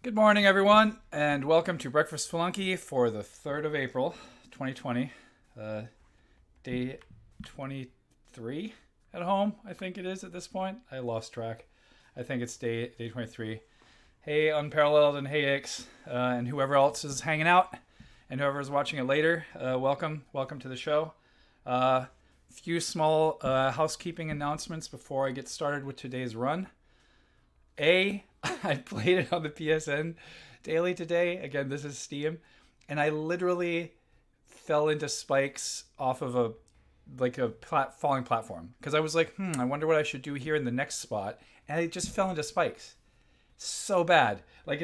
Good morning, everyone, and welcome to Breakfast Spelunky for the 3rd of April, 2020. Uh, day 23 at home, I think it is at this point. I lost track. I think it's day 23. Hey, Unparalleled, and hey, Ix, and whoever else is hanging out, and whoever's watching it later, welcome to the show. Few small housekeeping announcements before I get started with today's run. I played it on the PSN daily today. Again, this is Steam, and I literally fell into spikes off of falling platform because I was like, I wonder what I should do here in the next spot, and I just fell into spikes. So bad. I'm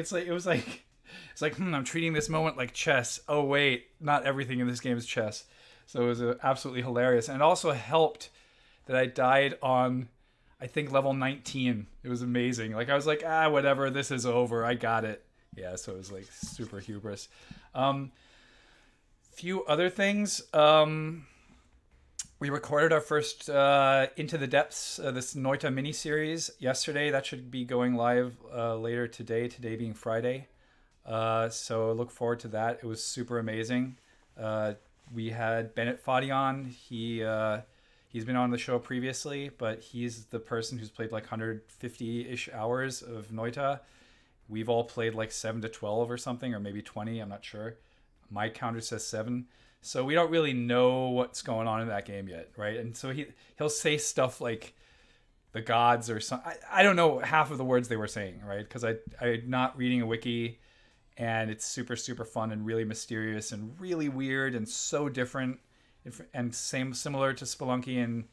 treating this moment like chess. Oh wait, not everything in this game is chess. So it was absolutely hilarious, and it also helped that I died on I think level 19. It was amazing. Like I was like, whatever, this is over. I got it. Yeah, so it was like super hubris. Few other things. We recorded our first Into the Depths, this Noita miniseries yesterday. That should be going live later today, today being Friday. So look forward to that. It was super amazing. We had Bennett Foddy on. He's been on the show previously, but he's the person who's played like 150-ish hours of Noita. We've all played like 7 to 12 or something, or maybe 20. I'm not sure. My counter says 7. So we don't really know what's going on in that game yet, right? And so he'll say stuff like the gods or something. I don't know half of the words they were saying, right? Because I'm not reading a wiki, and it's super, super fun and really mysterious and really weird and so different and similar to Spelunky, and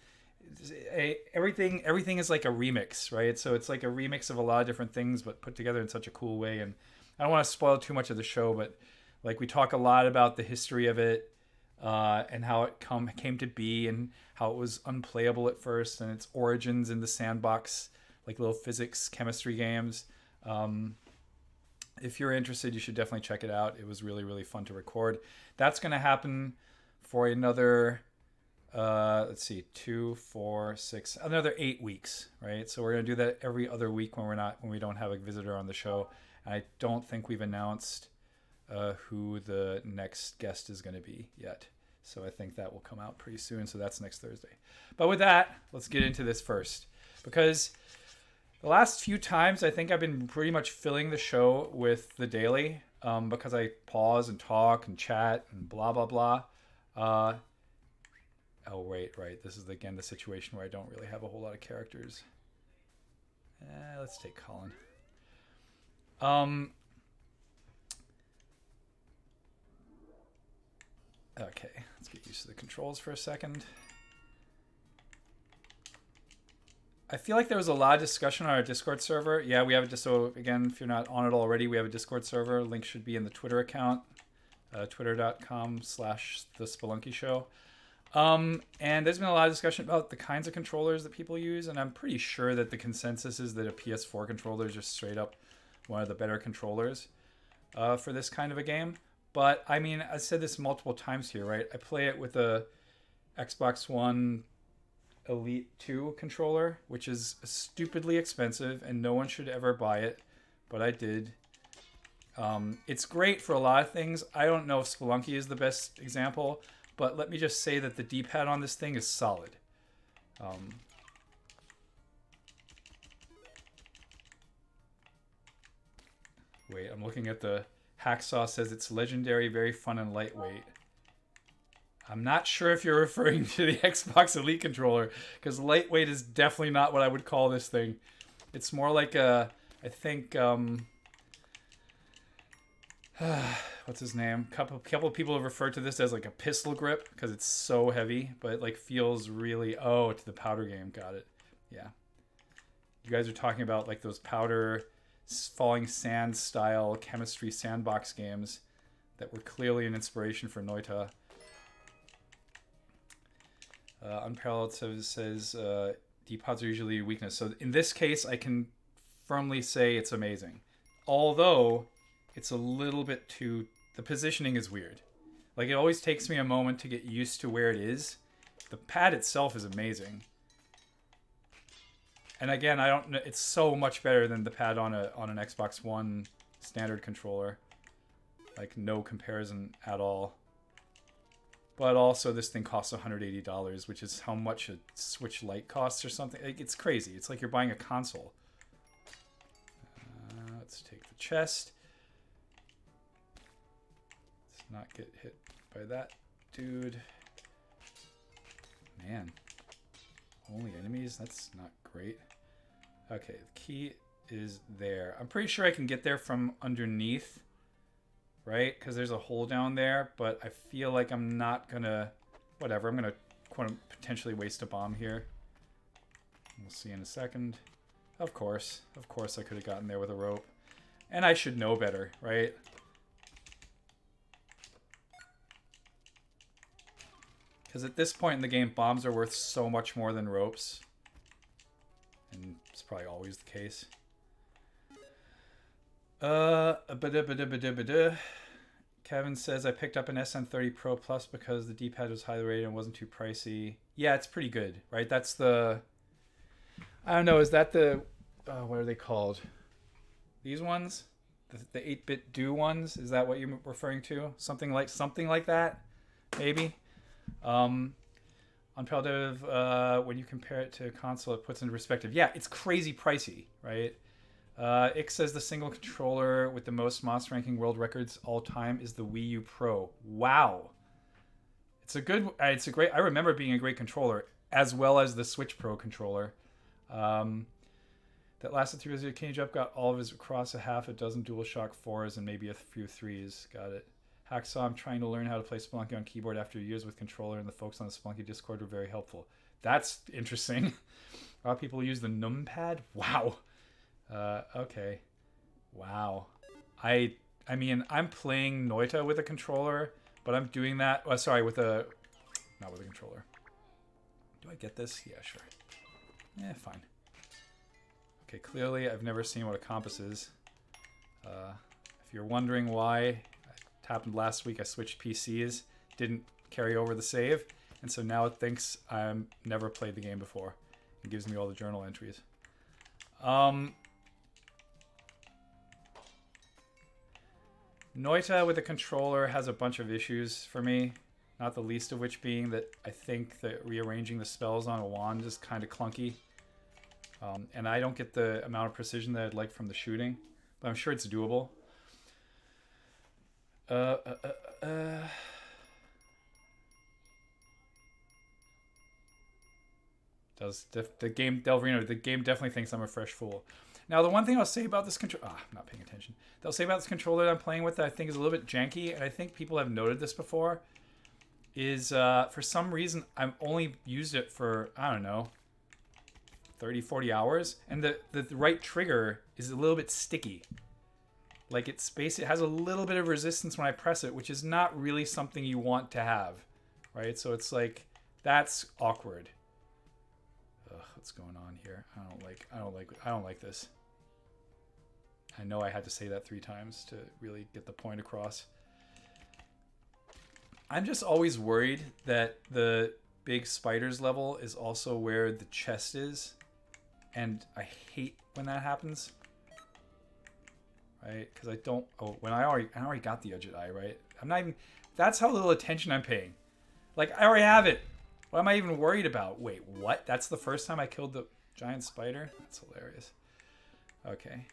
everything is like a remix, right? So it's like a remix of a lot of different things, but put together in such a cool way. And I don't want to spoil too much of the show, but like we talk a lot about the history of it, and how it came to be, and how it was unplayable at first, and its origins in the sandbox, like little physics, chemistry games. If you're interested, you should definitely check it out. It was really, really fun to record. That's going to happen for another, let's see, 2, 4, 6, another 8 weeks, right? So we're gonna do that every other week when we don't have a visitor on the show. And I don't think we've announced who the next guest is going to be yet. So I think that will come out pretty soon. So that's next Thursday. But with that, let's get into this first, because the last few times I think I've been pretty much filling the show with the daily, because I pause and talk and chat and blah blah blah. Oh wait, right. This is again the situation where I don't really have a whole lot of characters. Let's take Colin. Okay, let's get used to the controls for a second. I feel like there was a lot of discussion on our Discord server. Yeah, we have it. So again, if you're not on it already, we have a Discord server. Link should be in the Twitter account. Twitter.com/The Spelunky Show. And there's been a lot of discussion about the kinds of controllers that people use, and I'm pretty sure that the consensus is that a PS4 controller is just straight up one of the better controllers for this kind of a game. But I mean, I said this multiple times here, right? I play it with a Xbox One Elite 2 controller, which is stupidly expensive, and no one should ever buy it, but I did. It's great for a lot of things. I don't know if Spelunky is the best example, but let me just say that the D-pad on this thing is solid. Wait, I'm looking at the Hacksaw says it's legendary, very fun, and lightweight. I'm not sure if you're referring to the Xbox Elite controller, because lightweight is definitely not what I would call this thing. It's more like I think, what's his name? Couple of people have referred to this as like a pistol grip because it's so heavy, but it like feels really, to the powder game. Got it. Yeah. You guys are talking about like those powder falling sand style chemistry sandbox games that were clearly an inspiration for Noita. Unparalleled says D-pods are usually a weakness. So in this case, I can firmly say it's amazing. Although it's a little bit too... The positioning is weird. Like, it always takes me a moment to get used to where it is. The pad itself is amazing. And again, I don't know... It's so much better than the pad on an Xbox One standard controller. Like, no comparison at all. But also, this thing costs $180, which is how much a Switch Lite costs or something. Like, it's crazy. It's like you're buying a console. Let's take the chest. Let's not get hit by that dude. Man. Only enemies? That's not great. Okay, the key is there. I'm pretty sure I can get there from underneath. Right? Because there's a hole down there, but I feel like I'm not gonna... Whatever, I'm gonna potentially waste a bomb here. We'll see in a second. Of course I could have gotten there with a rope. And I should know better, right? Because at this point in the game, bombs are worth so much more than ropes. And it's probably always the case. Kevin says, I picked up an SN30 Pro Plus because the D-pad was highly rated and wasn't too pricey. Yeah, it's pretty good, right? That's the... I don't know, is that the... what are they called? These ones? The 8-bit do ones? Is that what you're referring to? Something like that? Maybe? Unpeldative, when you compare it to a console, it puts into perspective. Yeah, it's crazy pricey, right? Ick says the single controller with the most Monster Ranking world records all time is the Wii U Pro. Wow. It's a great, I remember it being a great controller, as well as the Switch Pro controller. That lasted 3 years. Kenny Jeff got all of his across a half a dozen DualShock 4s and maybe a few 3s. Got it. Hacksaw, I'm trying to learn how to play Spelunky on keyboard after years with controller, and the folks on the Spelunky Discord were very helpful. That's interesting. A lot of people use the numpad? Wow. Okay. Wow. I mean, I'm playing Noita with a controller, but I'm doing that... Oh, sorry, not with a controller. Do I get this? Yeah, sure. Yeah, fine. Okay, clearly I've never seen what a compass is. If you're wondering why, it happened last week. I switched PCs, didn't carry over the save, and so now it thinks I've never played the game before. It gives me all the journal entries. Noita with a controller has a bunch of issues for me, not the least of which being that I think that rearranging the spells on a wand is kind of clunky. And I don't get the amount of precision that I'd like from the shooting, but I'm sure it's doable. The game definitely thinks I'm a fresh fool. Now, the one thing I'll say about this controller... I'm not paying attention. They'll say about this controller that I'm playing with that I think is a little bit janky, and I think people have noted this before, is for some reason I've only used it for, I don't know, 30, 40 hours, and the right trigger is a little bit sticky. Like, it has a little bit of resistance when I press it, which is not really something you want to have, right? So it's like, that's awkward. Ugh, what's going on here? I don't like this. I know I had to say that 3 times to really get the point across. I'm just always worried that the big spiders level is also where the chest is, and I hate when that happens. Right? Because I don't... Oh, when I already got the Udget Eye, right? I'm not even... That's how little attention I'm paying. Like, I already have it. What am I even worried about? Wait, what? That's the first time I killed the giant spider? That's hilarious. Okay.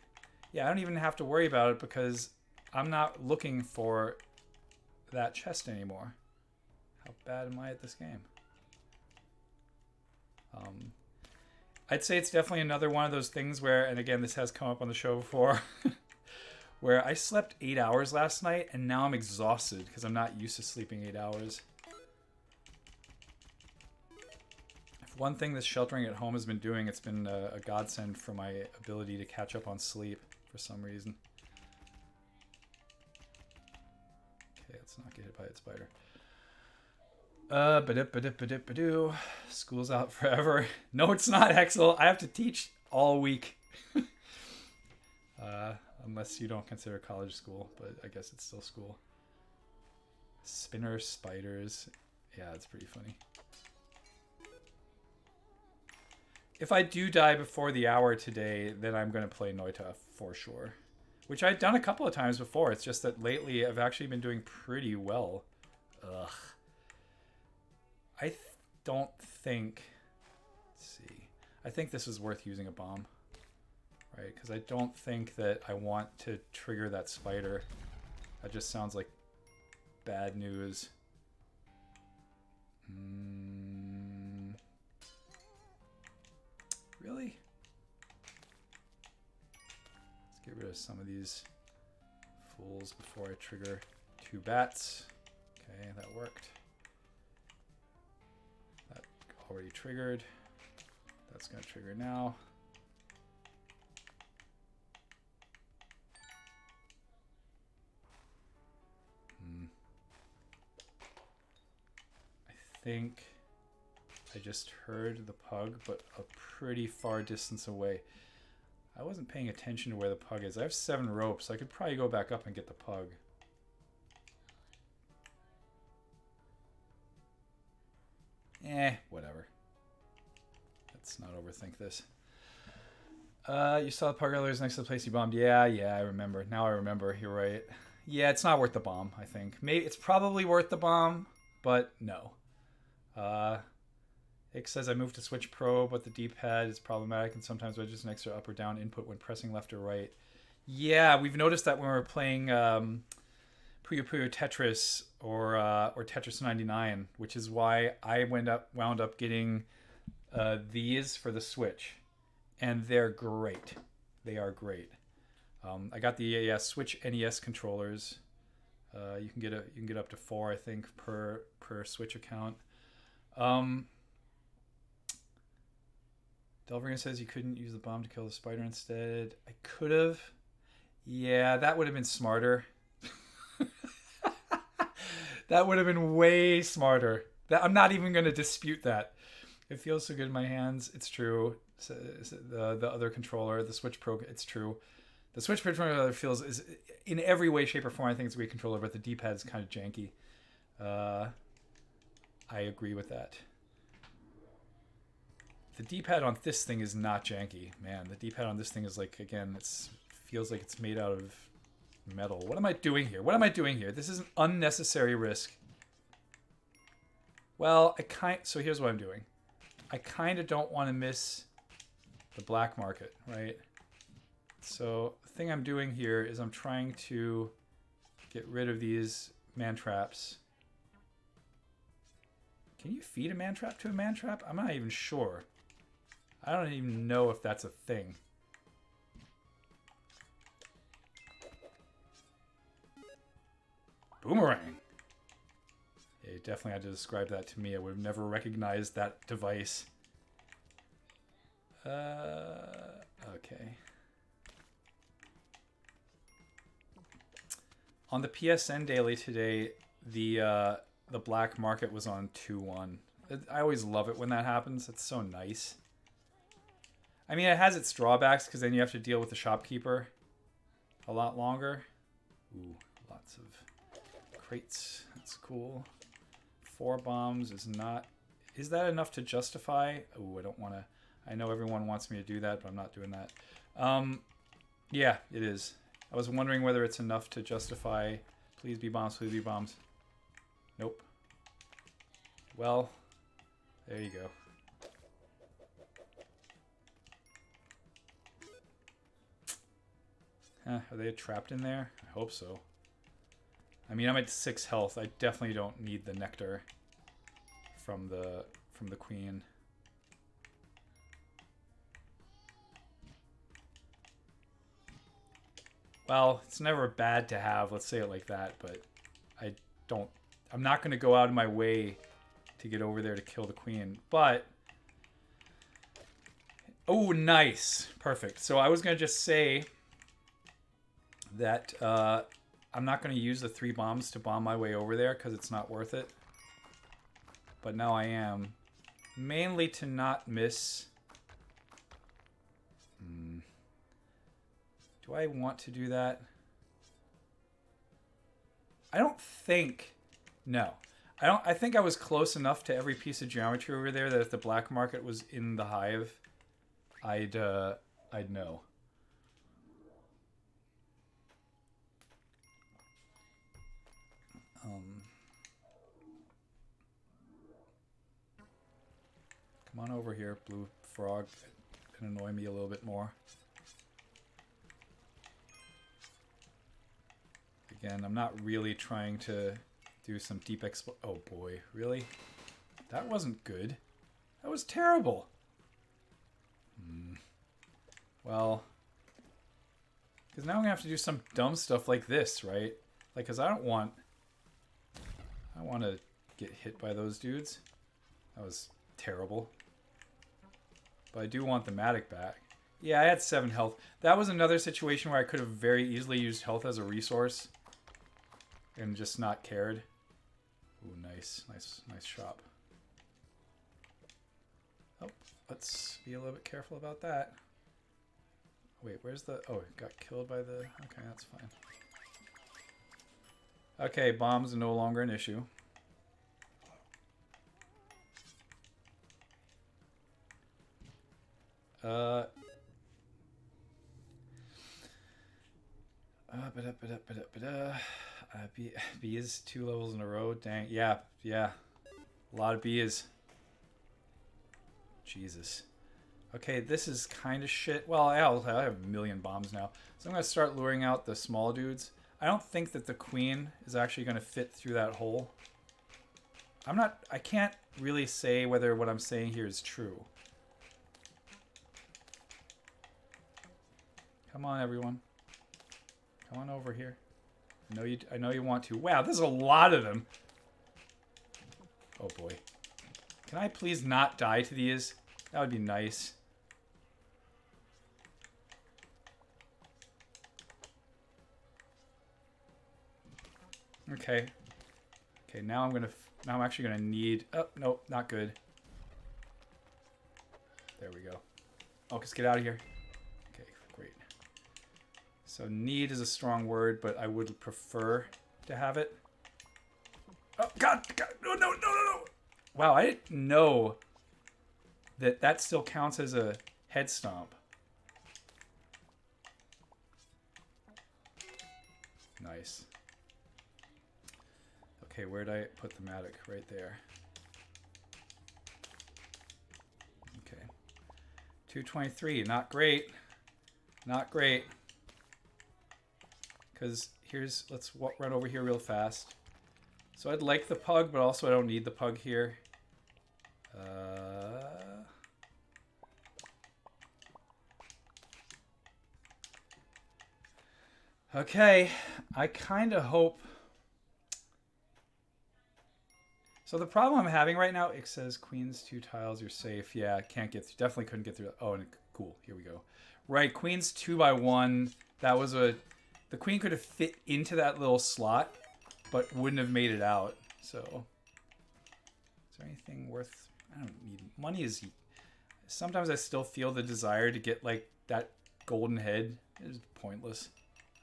Yeah, I don't even have to worry about it because I'm not looking for that chest anymore. How bad am I at this game? I'd say it's definitely another one of those things where, and again, this has come up on the show before, where I slept 8 hours last night and now I'm exhausted because I'm not used to sleeping 8 hours. If one thing this sheltering at home has been doing, it's been a godsend for my ability to catch up on sleep for some reason. Okay, let's not get hit by that spider. School's out forever. No, it's not, Hexel. I have to teach all week. Unless you don't consider college school, but I guess it's still school. Spinner spiders. Yeah, it's pretty funny. If I do die before the hour today, then I'm going to play Noita for sure. which I've done a couple of times before. It's just that lately I've actually been doing pretty well. Ugh. I don't think... Let's see. I think this is worth using a bomb. Right? Because I don't think that I want to trigger that spider. That just sounds like bad news. Really? Let's get rid of some of these fools before I trigger 2 bats. Okay, that worked. That already triggered. That's going to trigger now. I think I just heard the pug, but a pretty far distance away. I wasn't paying attention to where the pug is. I have 7 ropes, so I could probably go back up and get the pug. Whatever. Let's not overthink this. You saw the pug earlier next to the place you bombed. Yeah, I remember. Now I remember. You're right. Yeah, it's not worth the bomb, I think. Maybe it's probably worth the bomb, but no. It says I moved to Switch Pro, but the D-pad is problematic and sometimes wedges an extra up or down input when pressing left or right. Yeah, we've noticed that when we're playing Puyo Puyo Tetris or Tetris 99, which is why I wound up getting these for the Switch, and they're great. They are great. I got the Switch NES controllers. You can get up to 4, I think, per Switch account. Delverian says you couldn't use the bomb to kill the spider instead. I could have. Yeah, that would have been smarter. That would have been way smarter. I'm not even going to dispute that. It feels so good in my hands. It's true. The other controller, the Switch Pro, it's true. The Switch Pro controller feels is in every way, shape, or form. I think it's a great controller, but the D-pad is kind of janky. I agree with that. The D-pad on this thing is not janky, man. The D-pad on this thing is like, again, it feels like it's made out of metal. What am I doing here? This is an unnecessary risk. Well, so here's what I'm doing. I kind of don't want to miss the black market, right? So the thing I'm doing here is I'm trying to get rid of these man traps. Can you feed a man trap to a man trap? I'm not even sure. I don't even know if that's a thing. Boomerang. Yeah, you definitely had to describe that to me. I would have never recognized that device. Okay. On the PSN daily today, the black market was on 2-1. I always love it when that happens. It's so nice. I mean, it has its drawbacks because then you have to deal with the shopkeeper a lot longer. Ooh, lots of crates. That's cool. 4 bombs is not... Is that enough to justify? Ooh, I don't want to... I know everyone wants me to do that, but I'm not doing that. Yeah, it is. I was wondering whether it's enough to justify... Please be bombs, please be bombs. Nope. Well, there you go. Are they trapped in there? I hope so. I mean, I'm at 6 health. I definitely don't need the nectar from the queen. Well, it's never bad to have, let's say it like that, but I'm not going to go out of my way to get over there to kill the queen, but... Oh, nice. Perfect. So I was going to just say that I'm not going to use the 3 bombs to bomb my way over there because it's not worth it. But now I am. Mainly to not miss... Do I want to do that? I don't think... No. I think I was close enough to every piece of geometry over there that if the black market was in the hive, I'd know. Come on over here, blue frog. It can annoy me a little bit more. Again, I'm not really trying to do some deep oh boy, really? That wasn't good. That was terrible. Well, because now I'm gonna have to do some dumb stuff like this, right? Like, because I don't want to get hit by those dudes. That was terrible. But I do want the Matic back. Yeah, I had 7 health. That was another situation where I could have very easily used health as a resource and just not cared. Ooh, nice shop. Oh, let's be a little bit careful about that. Wait, where's the... Oh, it got killed by the... Okay, that's fine. Okay, bombs are no longer an issue. B is 2 levels in a row. Dang, yeah. A lot of B is... Jesus. Okay, this is kind of shit. Well, I have a million bombs now. So I'm going to start luring out the small dudes. I don't think that the queen is actually going to fit through that hole. I can't really say whether what I'm saying here is true. Come on, everyone. Come on over here. I know you want to. Wow, there's a lot of them. Oh boy. Can I please not die to these? That would be nice. Okay. Okay, now I'm actually gonna need... Oh, nope, not good. There we go. Oh, just get out of here. Okay, great. So need is a strong word, but I would prefer to have it. Oh, God! No! Wow, I didn't know that still counts as a head stomp. Nice. Okay, where'd I put the Matic? Right there. Okay. 223, not great. Not great. Because let's run over here real fast. So I'd like the pug, but also I don't need the pug here. Okay, I kind of hope... So the problem I'm having right now, it says queens 2 tiles, you're safe. Yeah, I can't get through, definitely couldn't get through. Oh, and cool, here we go. Right, queens 2 by 1. That was the queen could have fit into that little slot, but wouldn't have made it out. So, is there anything worth... I don't need... Money is... Sometimes I still feel the desire to get, like, that golden head. It's pointless.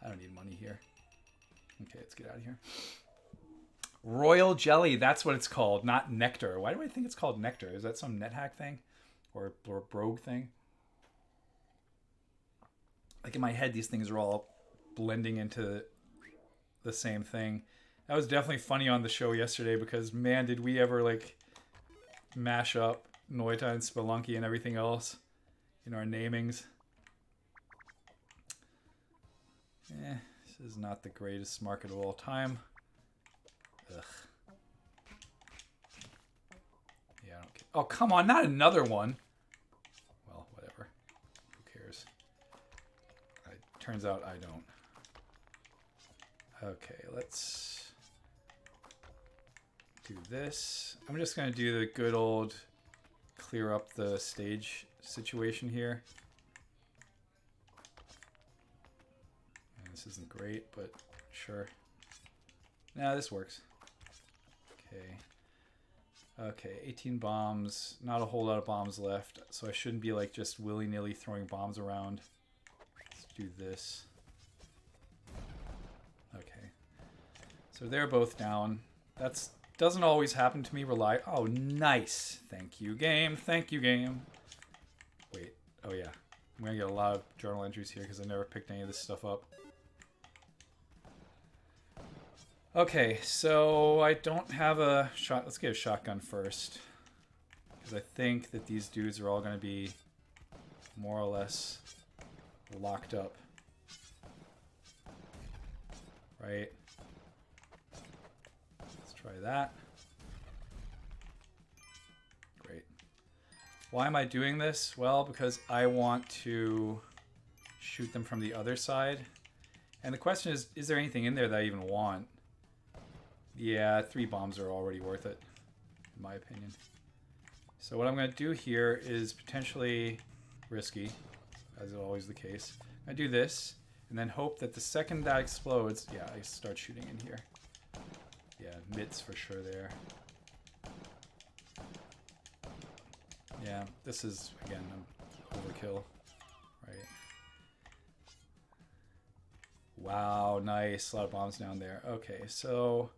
I don't need money here. Okay, let's get out of here. Royal jelly, that's what it's called, not nectar. Why do I think it's called nectar? Is that some NetHack thing? Or brogue thing? Like in my head, these things are all blending into the same thing. That was definitely funny on the show yesterday because, man, did we ever, like, mash up Noita and Spelunky and everything else in our namings. This is not the greatest market of all time. Ugh. Yeah, I don't care. Oh, come on, not another one. Well, whatever. Who cares? Turns out I don't. Okay, let's do this. I'm just going to do the good old clear up the stage situation here. And this isn't great, but sure. Nah, this works. Okay, 18 bombs. Not a whole lot of bombs left, so I shouldn't be like just willy-nilly throwing bombs around. Let's do this. Okay. So they're both down. That's doesn't always happen to me. Oh, nice. Thank you, game. Thank you, game. Wait. Oh, yeah. I'm going to get a lot of journal entries here because I never picked any of this stuff up. Okay, so I don't have a shot. Let's get a shotgun first. Because I think that these dudes are all going to be more or less locked up. Right? Let's try that. Great. Why am I doing this? Well, because I want to shoot them from the other side. And the question is there anything in there that I even want? Yeah, 3 bombs are already worth it, in my opinion. So what I'm going to do here is potentially risky, as is always the case. I do this, and then hope that the second that explodes, yeah, I start shooting in here. Yeah, mitts for sure there. Yeah, this is, again, an overkill. Right. Wow, nice. A lot of bombs down there. Okay, so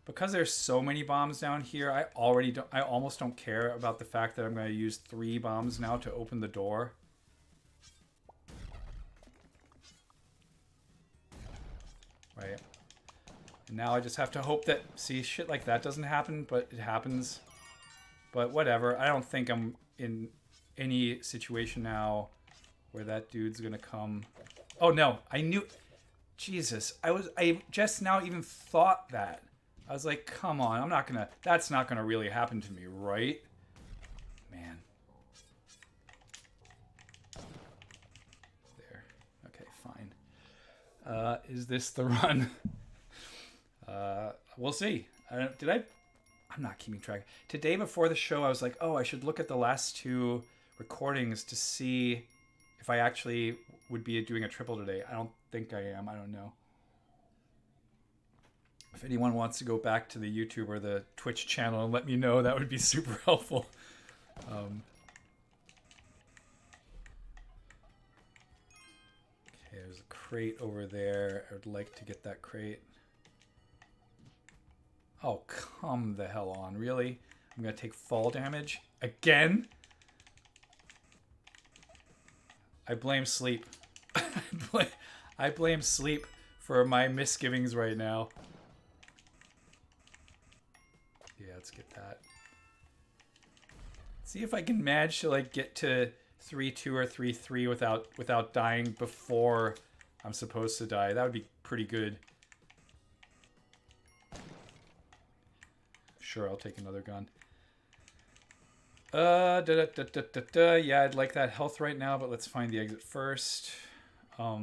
because there's so many bombs down here, I almost don't care about the fact that I'm going to use 3 bombs now to open the door. Right. And now I just have to hope that, see, shit like that doesn't happen, but it happens. But whatever. I don't think I'm in any situation now where that dude's going to come. Oh no, I knew. Jesus, I just now even thought that. I was like, come on, I'm not gonna, that's not gonna really happen to me, right? Man. There. Okay, fine. Is this the run? We'll see. I'm not keeping track. Today before the show, I was like, oh, I should look at the last 2 recordings to see if I actually would be doing a triple today. I don't think I am. I don't know. If anyone wants to go back to the YouTube or the Twitch channel and let me know, that would be super helpful. Okay, there's a crate over there. I would like to get that crate. Oh, come the hell on. Really? I'm going to take fall damage? Again? I blame sleep. I blame sleep for my misgivings right now. Yeah, let's get that. See if I can manage to like get to 3-2 or 3-3 without dying before I'm supposed to die. That would be pretty good. Sure, I'll take another gun. Yeah, I'd like that health right now, but let's find the exit first. We'll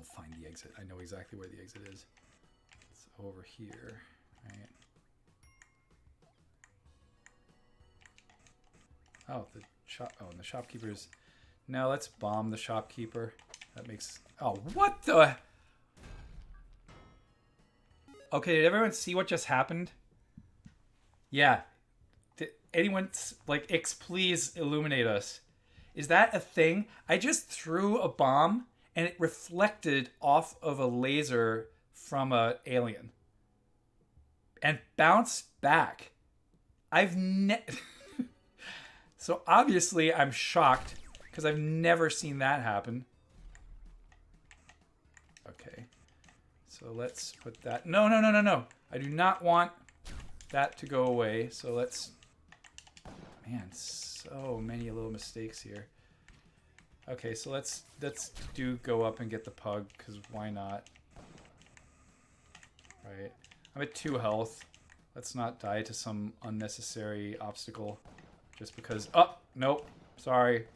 find the exit. I know exactly where the exit is. It's over here, right? Oh, the shop. Oh, and the shopkeeper's. Now let's bomb the shopkeeper. That makes. Oh, what the? Okay, did everyone see what just happened? Yeah. Did anyone like X? Please illuminate us. Is that a thing? I just threw a bomb and it reflected off of a laser from a alien and bounced back. So obviously I'm shocked because I've never seen that happen. Okay. So let's put that. No. I do not want that to go away. So let's. Man, so many little mistakes here. Okay, so let's go up and get the pug because why not? Right. I'm at 2 health. Let's not die to some unnecessary obstacle. Just because... Oh, nope. Sorry.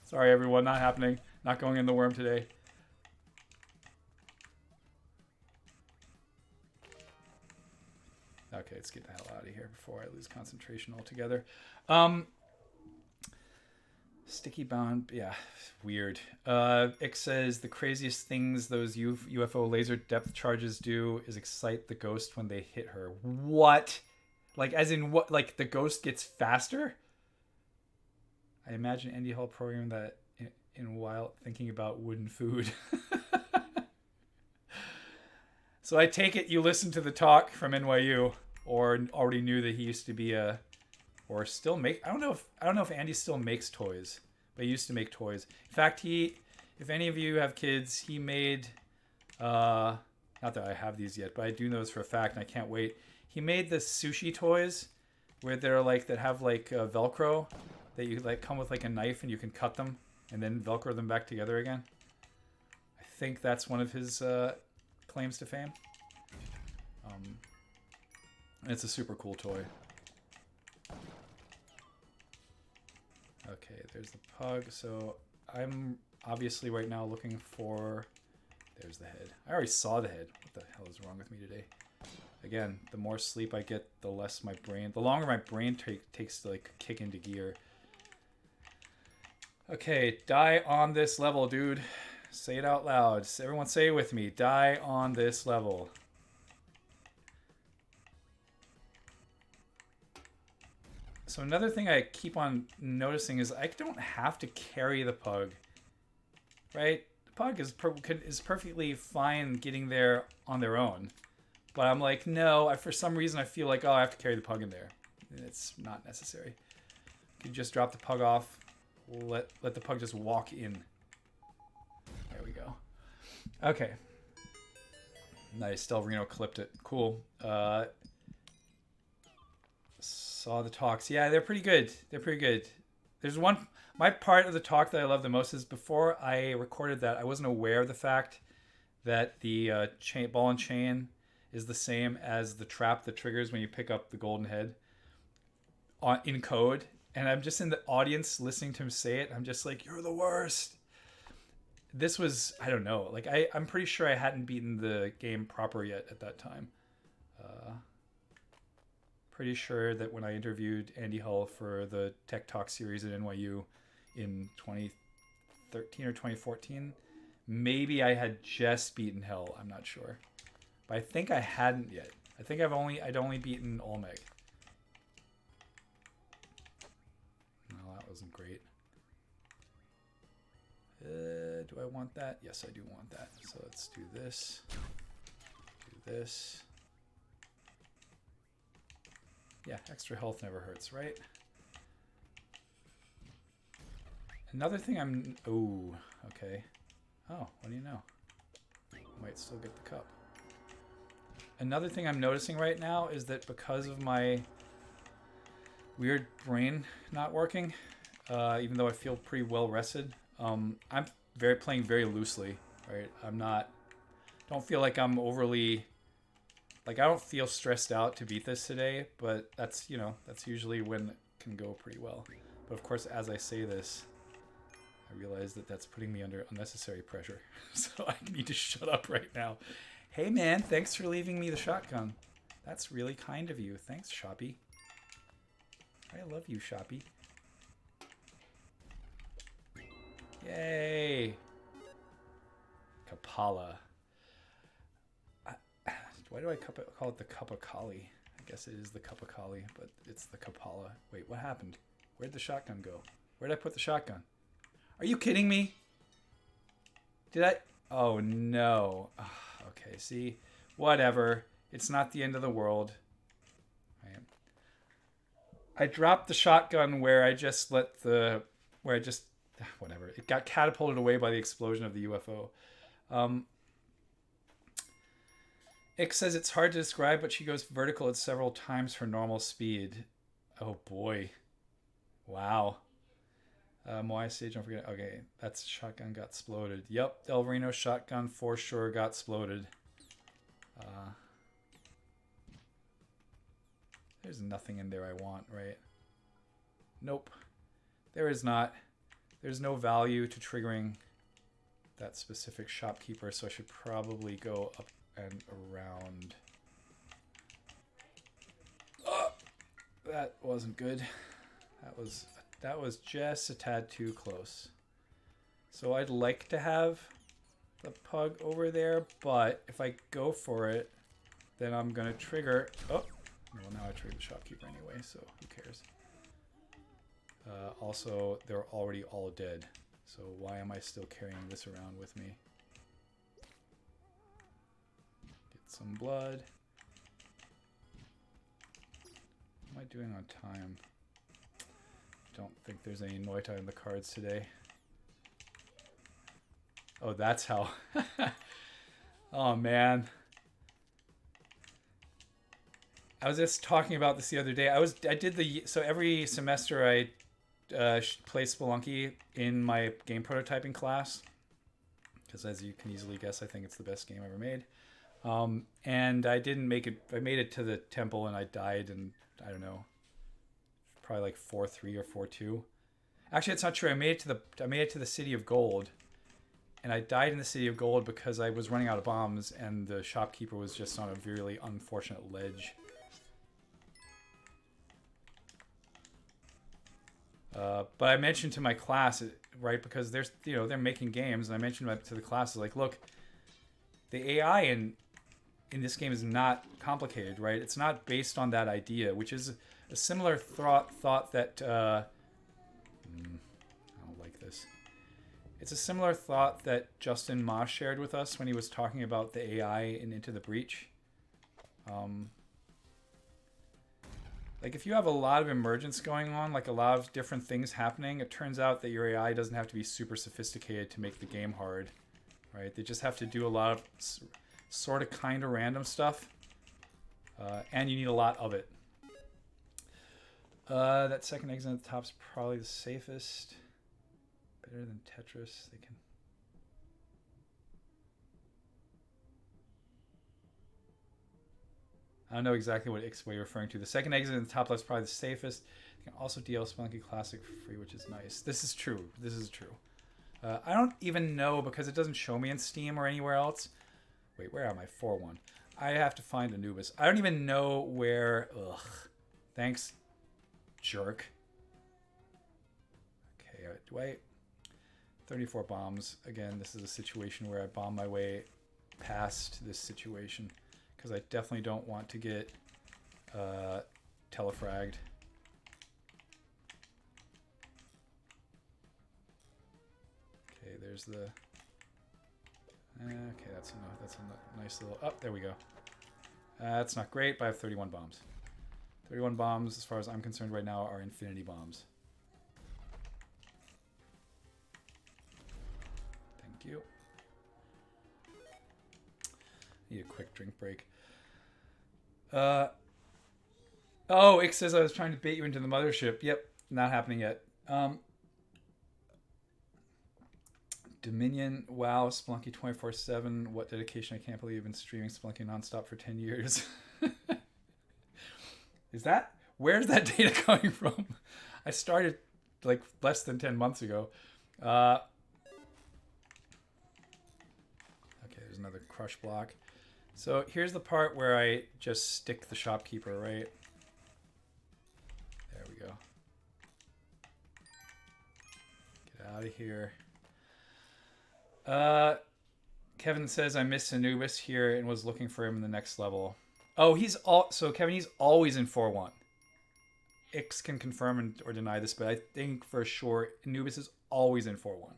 Sorry, everyone. Not happening. Not going in the worm today. Okay, let's get the hell out of here before I lose concentration altogether. Sticky bound... Yeah, weird. Ix says the craziest things those UFO laser depth charges do is excite the ghost when they hit her. What? Like, as in what? Like, the ghost gets faster? I imagine Andy Hall programmed that in while thinking about wooden food. So I take it you listened to the talk from NYU, or already knew that he used to be or still make. I don't know if Andy still makes toys, but he used to make toys. In fact, if any of you have kids, he made Not that I have these yet, but I do know this for a fact, and I can't wait. He made the sushi toys where they're like that have like Velcro that you like come with like a knife and you can cut them and then Velcro them back together again. I think that's one of his claims to fame. And it's a super cool toy. Okay, there's the pug. So I'm obviously right now looking for... There's the head. I already saw the head. What the hell is wrong with me today? Again, the more sleep I get, the less my brain... The longer my brain takes to like kick into gear. Okay, die on this level, dude. Say it out loud. Everyone say it with me. Die on this level. So another thing I keep on noticing is I don't have to carry the pug, right? The pug is perfectly fine getting there on their own. But I'm like, no, for some reason I feel like, oh, I have to carry the pug in there. And it's not necessary. You just drop the pug off, let the pug just walk in. There we go. Okay. Nice, Delverino clipped it. Cool. Saw the talks. Yeah, they're pretty good. They're pretty good. There's one... My part of the talk that I love the most is before I recorded that, I wasn't aware of the fact that the ball and chain is the same as the trap that triggers when you pick up the golden head in code. And I'm just in the audience listening to him say it. I'm just like, you're the worst. This was, I don't know. Like, I'm pretty sure I hadn't beaten the game proper yet at that time. Pretty sure that when I interviewed Andy Hull for the Tech Talk series at NYU in 2013 or 2014, maybe I had just beaten Hell. I'm not sure, but I think I hadn't yet. I think I'd only beaten Olmec. No, that wasn't great. Do I want that? Yes, I do want that. So let's do this. Do this. Yeah, extra health never hurts, right? Another thing I'm... Oh, okay. Oh, what do you know? Might still get the cup. Another thing I'm noticing right now is that because of my weird brain not working, even though I feel pretty well rested, I'm playing very loosely, right? Don't feel like I'm overly... Like, I don't feel stressed out to beat this today, but that's usually when it can go pretty well. But of course, as I say this, I realize that that's putting me under unnecessary pressure. So I need to shut up right now. Hey man, thanks for leaving me the shotgun. That's really kind of you. Thanks, Shoppy. I love you, Shoppy. Yay! Kapala. Why do I call it the Kapakali? I guess it is the Kapakali, but it's the Kapala. Wait, what happened? Where'd the shotgun go? Where'd I put the shotgun? Are you kidding me? Did I? Oh, no. Okay, see? Whatever. It's not the end of the world. I dropped the shotgun where I just whatever. It got catapulted away by the explosion of the UFO. Ick says it's hard to describe, but she goes vertical at several times her normal speed. Oh boy. Wow. Moai Sage, don't forget. Okay, that's shotgun got exploded. Yep, Del Reno shotgun for sure got exploded. There's nothing in there I want, right? Nope. There is not. There's no value to triggering that specific shopkeeper, so I should probably go up and around. Oh, that wasn't good. That was just a tad too close. So I'd like to have the pug over there, but if I go for it, then I'm gonna trigger. Oh, well now I triggered the shopkeeper anyway, so who cares? Also, they're already all dead, so why am I still carrying this around with me? Some blood. What am I doing on time? Don't think there's any Noita in the cards today. Oh, that's how. Oh man, I was just talking about this the other day. I did so every semester I play Spelunky in my game prototyping class because, as you can easily guess, I think it's the best game ever made. And I didn't make it. I made it to the temple and I died, and I don't know, probably like 4-3 or 4-2. Actually, it's not true. I made it to the City of Gold, and I died in the City of Gold because I was running out of bombs, and the shopkeeper was just on a really unfortunate ledge. But I mentioned to my class, right, because they're making games, and I mentioned to the class, like, look, the AI in this game is not complicated, right? It's not based on that idea, which is a similar thought that I don't like this. It's a similar thought that Justin Ma shared with us when he was talking about the AI in Into the Breach. Like, if you have a lot of emergence going on, like a lot of different things happening, it turns out that your AI doesn't have to be super sophisticated to make the game hard, right? They just have to do a lot of sort of kind of random stuff, and you need a lot of it. That second exit at the top is probably the safest. Better than Tetris. They can... I don't know exactly what Ixway you're referring to. The second exit in the top left is probably the safest. You can also DL Spelunky Classic for free, which is nice. This is true. This is true. I don't even know, because it doesn't show me in Steam or anywhere else. Wait, where am I? 4-1. I have to find Anubis. I don't even know where... Ugh. Thanks, jerk. Okay, do I... 34 bombs. Again, this is a situation where I bomb my way past this situation, because I definitely don't want to get telefragged. Okay, there's the... Okay, that's enough. That's a nice little... Oh, there we go. That's not great, but I have 31 bombs. 31 bombs, as far as I'm concerned right now, are infinity bombs. Thank you. Need a quick drink break. Oh, Ix says I was trying to bait you into the mothership. Yep, not happening yet. Dominion, wow, Spelunky 24/7. What dedication! I can't believe you've been streaming Spelunky nonstop for 10 years. Where's that data coming from? I started like less than 10 months ago. Okay, there's another crush block. So here's the part where I just stick the shopkeeper, right? There we go. Get out of here. Kevin says I missed Anubis here and was looking for him in the next level. Oh, so Kevin, he's always in 4-1. Ix can confirm or deny this, but I think for sure Anubis is always in 4-1.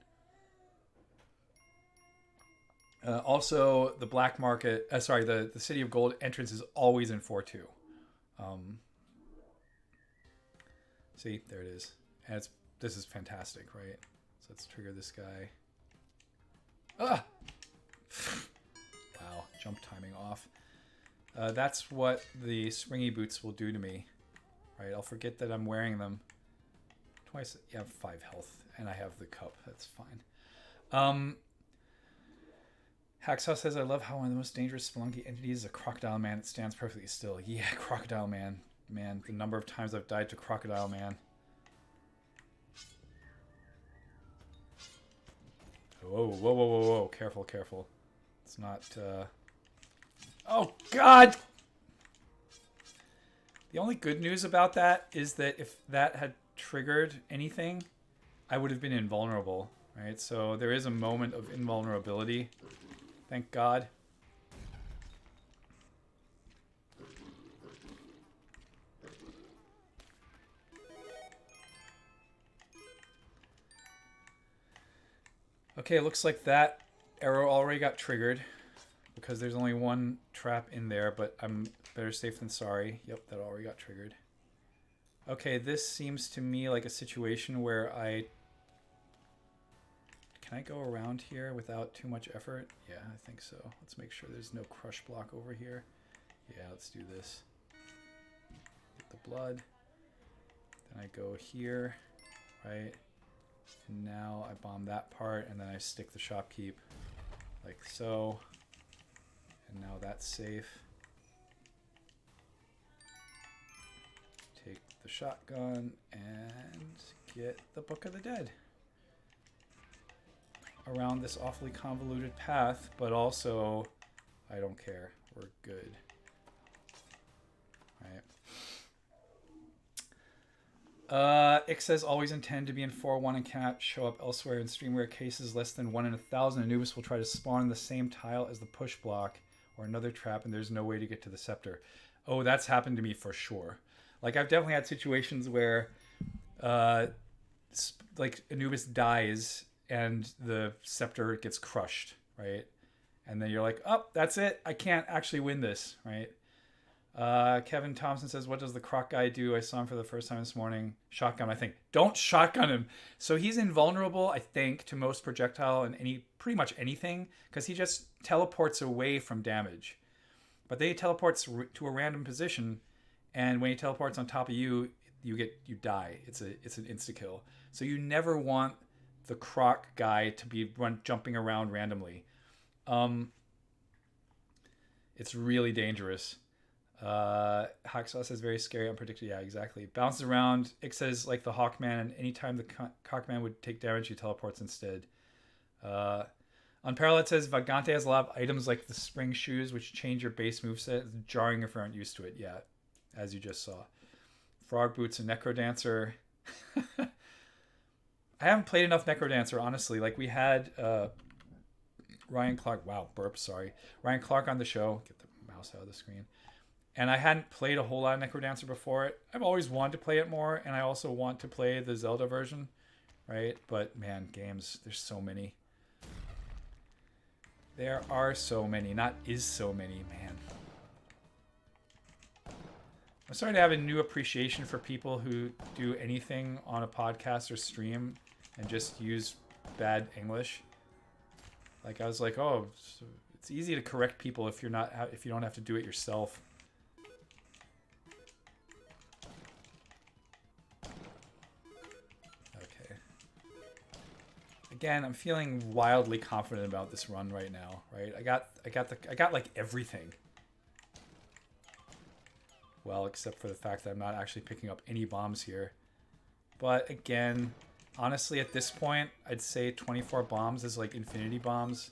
Also, the black market, the City of Gold entrance is always in 4-2. See, there it is. And this is fantastic, right? So let's trigger this guy. Ah! Wow, jump timing off. That's what the springy boots will do to me. Right, I'll forget that I'm wearing them. Twice, yeah, I have 5 health, and I have the cup. That's fine. Hacksaw says, I love how one of the most dangerous Spelunky entities is a crocodile man that stands perfectly still. Yeah, crocodile man. Man, the number of times I've died to crocodile man. Whoa, whoa, whoa, whoa, whoa. Careful, careful. It's not, Oh, God! The only good news about that is that if that had triggered anything, I would have been invulnerable, right? So there is a moment of invulnerability. Thank God. Okay, it looks like that arrow already got triggered because there's only one trap in there, but I'm better safe than sorry. Yep, that already got triggered. Okay, this seems to me like a situation where Can I go around here without too much effort? Yeah, I think so. Let's make sure there's no crush block over here. Yeah, let's do this. the blood. Then I go here, right? And now I bomb that part, and then I stick the shopkeep like so. And now that's safe. Take the shotgun and get the Book of the Dead. Around this awfully convoluted path, but also I don't care. We're good. Right. Ick says always intend to be in 4-1 and cannot show up elsewhere in streamware cases less than 1 in 1,000. Anubis will try to spawn the same tile as the push block or another trap, and there's no way to get to the scepter. Oh, that's happened to me for sure. Like, I've definitely had situations where like Anubis dies and the scepter gets crushed, right? And then you're like, oh, that's it. I can't actually win this, right? Kevin Thompson says, what does the croc guy do? I saw him for the first time this morning. Shotgun, I think. Don't shotgun him. So he's invulnerable, I think, to most projectile and pretty much anything, because he just teleports away from damage. But then he teleports to a random position, and when he teleports on top of you, you die. It's an insta-kill. So you never want the croc guy to be jumping around randomly. It's really dangerous. Hacksaw says very scary, unpredictable. Yeah, exactly. Bounces around. It says like the Hawkman, and anytime the Cockman would take damage, he teleports instead. Unparalleled says Vagante has a lot of items like the spring shoes, which change your base moveset. It's jarring if you aren't used to it. Yeah, as you just saw. Frog Boots and Necrodancer. I haven't played enough Necrodancer, honestly. Like, we had Ryan Clark. Wow, burp, sorry. Ryan Clark on the show. Get the mouse out of the screen. And I hadn't played a whole lot of Necrodancer before it. I've always wanted to play it more, and I also want to play the Zelda version, right? But, man, games, there's so many. There are so many. Not is so many, man. I'm starting to have a new appreciation for people who do anything on a podcast or stream and just use bad English. Like, I was like, oh, it's easy to correct people if you don't have to do it yourself. Okay. Again, I'm feeling wildly confident about this run right now, right? I got like everything. Well, except for the fact that I'm not actually picking up any bombs here. But again, honestly, at this point, I'd say 24 bombs is like infinity bombs.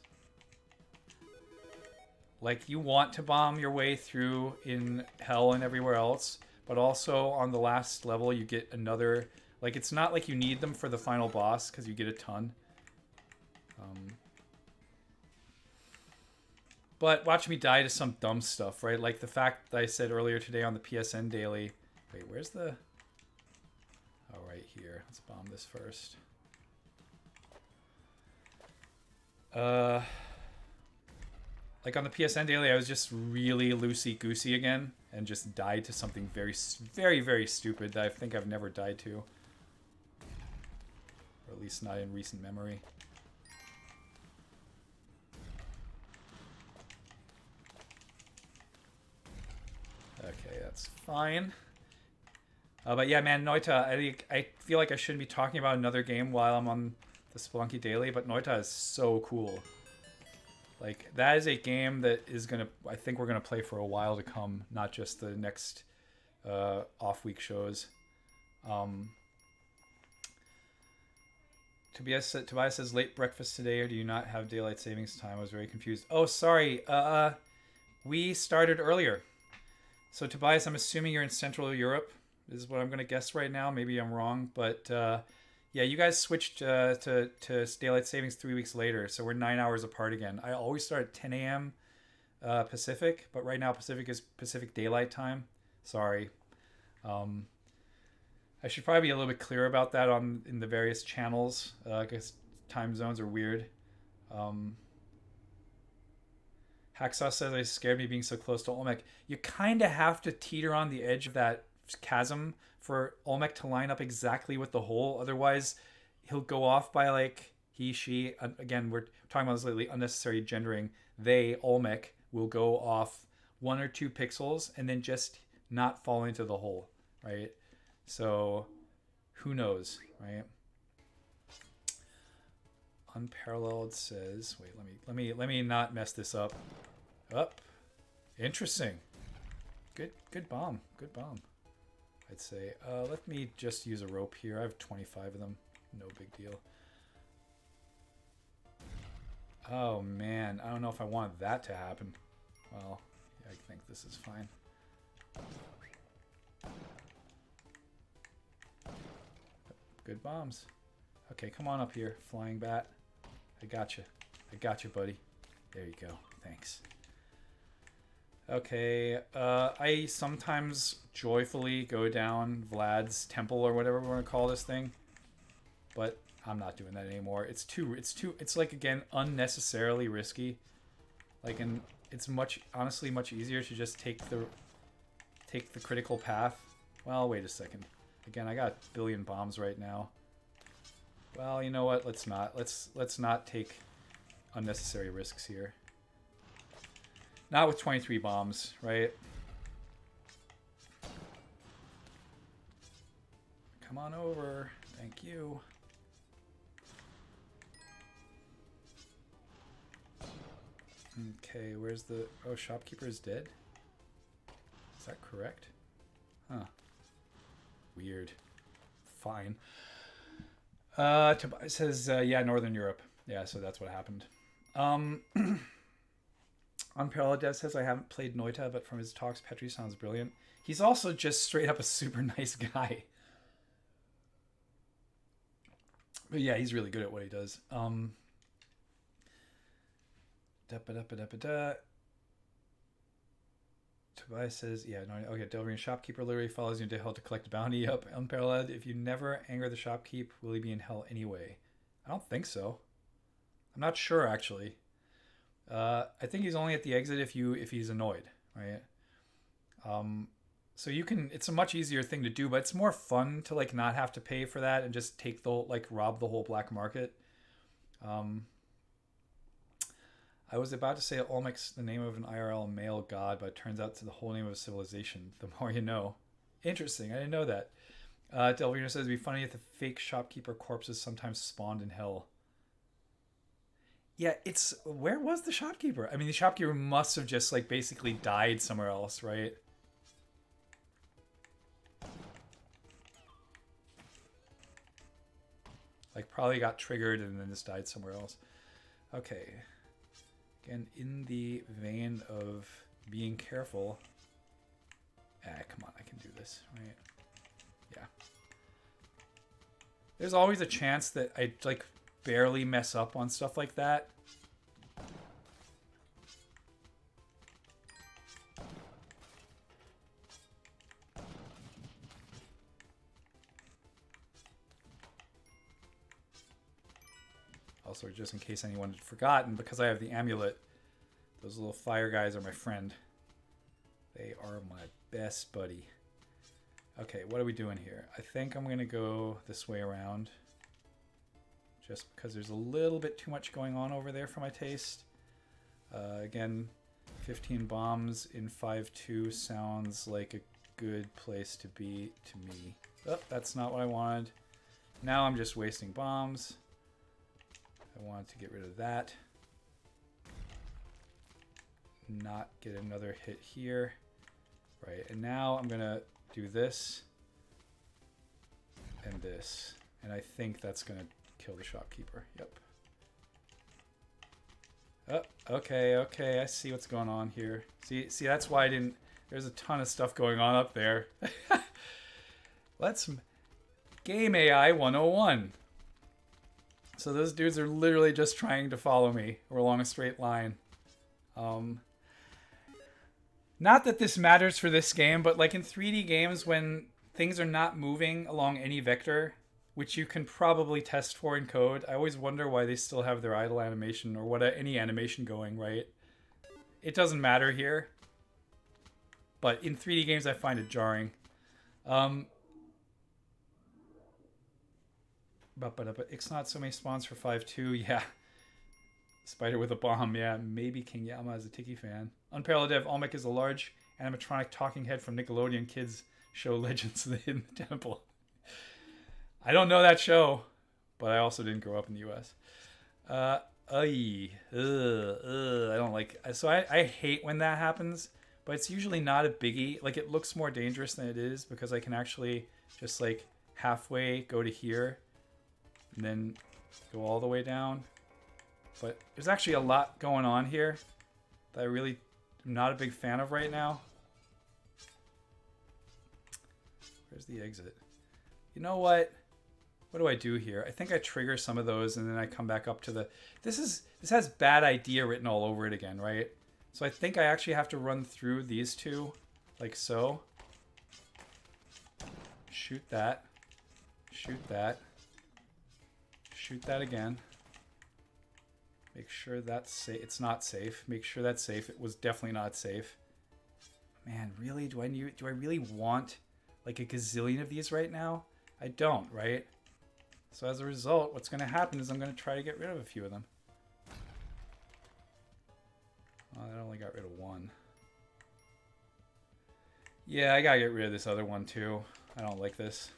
Like, you want to bomb your way through in hell and everywhere else, but also on the last level you get another. Like, it's not like you need them for the final boss because you get a ton. But watch me die to some dumb stuff, right? Like the fact that I said earlier today on the PSN Daily. Wait, where's the... Oh, right here. Let's bomb this first. Like on the PSN Daily, I was just really loosey-goosey again and just died to something very, very, very stupid that I think I've never died to. Or at least not in recent memory. Okay, that's fine. But yeah, man, Noita, I feel like I shouldn't be talking about another game while I'm on the Spelunky Daily, but Noita is so cool. Like, that is a game that is going to, I think we're going to play for a while to come, not just the next off-week shows. Tobias says, late breakfast today, or do you not have daylight savings time? I was very confused. Oh, sorry. We started earlier. So, Tobias, I'm assuming you're in Central Europe, is what I'm going to guess right now. Maybe I'm wrong. But, yeah, you guys switched to daylight savings 3 weeks later. So, we're 9 hours apart again. I always start at 10 a.m. Pacific. But right now, Pacific is Pacific Daylight Time. Sorry. I should probably be a little bit clearer about that in the various channels. Because time zones are weird. Hacksaw says, I scared me being so close to Olmec. You kind of have to teeter on the edge of that chasm for Olmec to line up exactly with the hole. Otherwise, he'll go off by like he, she. Again, we're talking about this lately, unnecessary gendering. They, Olmec, will go off 1 or 2 pixels and then just not fall into the hole. right? So who knows, right? Unparalleled says, wait, let me not mess this up. Up. Interesting. Good bomb. Good bomb. I'd say. Let me just use a rope here. I have 25 of them. No big deal. Oh man, I don't know if I want that to happen. Well, I think this is fine. Good bombs. Okay, come on up here, flying bat. I got you. I got you, buddy. There you go. Thanks. Okay, I sometimes joyfully go down Vlad's temple or whatever we want to call this thing, but I'm not doing that anymore. It's like, again, unnecessarily risky. Like, and it's honestly much easier to just take the critical path. Well, wait a second. Again, I got a billion bombs right now. Well, you know what? Let's not take unnecessary risks here. Not with 23 bombs, right? Come on over. Thank you. Okay, where's the... Oh, shopkeeper is dead? Is that correct? Huh. Weird. Fine. Tobias says, yeah, Northern Europe. Yeah, so that's what happened. Unparalleled Dev says, I haven't played Noita, but from his talks, Petri sounds brilliant. He's also just straight up a super nice guy. But yeah, he's really good at what he does. Tobias says, yeah, no, okay, Delving shopkeeper literally follows you into hell to collect a bounty. Up, Unparalleled. If you never anger the shopkeep, will he be in hell anyway? I don't think so. I'm not sure, actually. I think he's only at the exit if he's annoyed, right? So you can, it's a much easier thing to do, but it's more fun to like not have to pay for that and just take the, like, rob the whole black market. I was about to say Olmec's the name of an IRL male god, but it turns out it's the whole name of a civilization. The more you know. Interesting. I didn't know that. Delvino says it'd be funny if the fake shopkeeper corpses sometimes spawned in hell. Yeah, it's... Where was the shopkeeper? I mean, the shopkeeper must have just, like, basically died somewhere else, right? Like, probably got triggered and then just died somewhere else. Okay. Again, in the vein of being careful. Come on, I can do this, right? Yeah. There's always a chance that I, like, barely mess up on stuff like that. Also, just in case anyone had forgotten, because I have the amulet, those little fire guys are my friend. They are my best buddy. Okay, what are we doing here? I think I'm going to go this way around. Just because there's a little bit too much going on over there for my taste. Again, 15 bombs in 5-2 sounds like a good place to be to me. Oh, that's not what I wanted. Now I'm just wasting bombs. I wanted to get rid of that. Not get another hit here. Right, and now I'm gonna do this and this. And I think that's gonna kill the shopkeeper. Yep. Oh, okay, I see what's going on here. See, that's why I didn't... There's a ton of stuff going on up there. Let's... Game AI 101. So those dudes are literally just trying to follow me. We're along a straight line. Not that this matters for this game, but like in 3D games, when things are not moving along any vector, which you can probably test for in code, I always wonder why they still have their idle animation or any animation going, right? It doesn't matter here. But in 3D games, I find it jarring. But it's not so many spawns for 5-2. Yeah. Spider with a bomb. Yeah, maybe King Yama is a Tiki fan. Unparalleled Dev, Olmec is a large animatronic talking head from Nickelodeon Kids show Legends of the Hidden Temple. I don't know that show, but I also didn't grow up in the U.S. I don't like. So I hate when that happens, but it's usually not a biggie. Like, it looks more dangerous than it is because I can actually just like halfway go to here and then go all the way down. But there's actually a lot going on here that I really am not a big fan of right now. Where's the exit? You know what? What do I do here? I think I trigger some of those and then I come back up to the... This has bad idea written all over it again, right? So I think I actually have to run through these two, like so. Shoot that. Shoot that. Shoot that again. Make sure that's safe. It's not safe. Make sure that's safe. It was definitely not safe. Man, really? Do I really want like a gazillion of these right now? I don't, right? So as a result, what's going to happen is I'm going to try to get rid of a few of them. Oh, I only got rid of one. Yeah, I got to get rid of this other one too. I don't like this.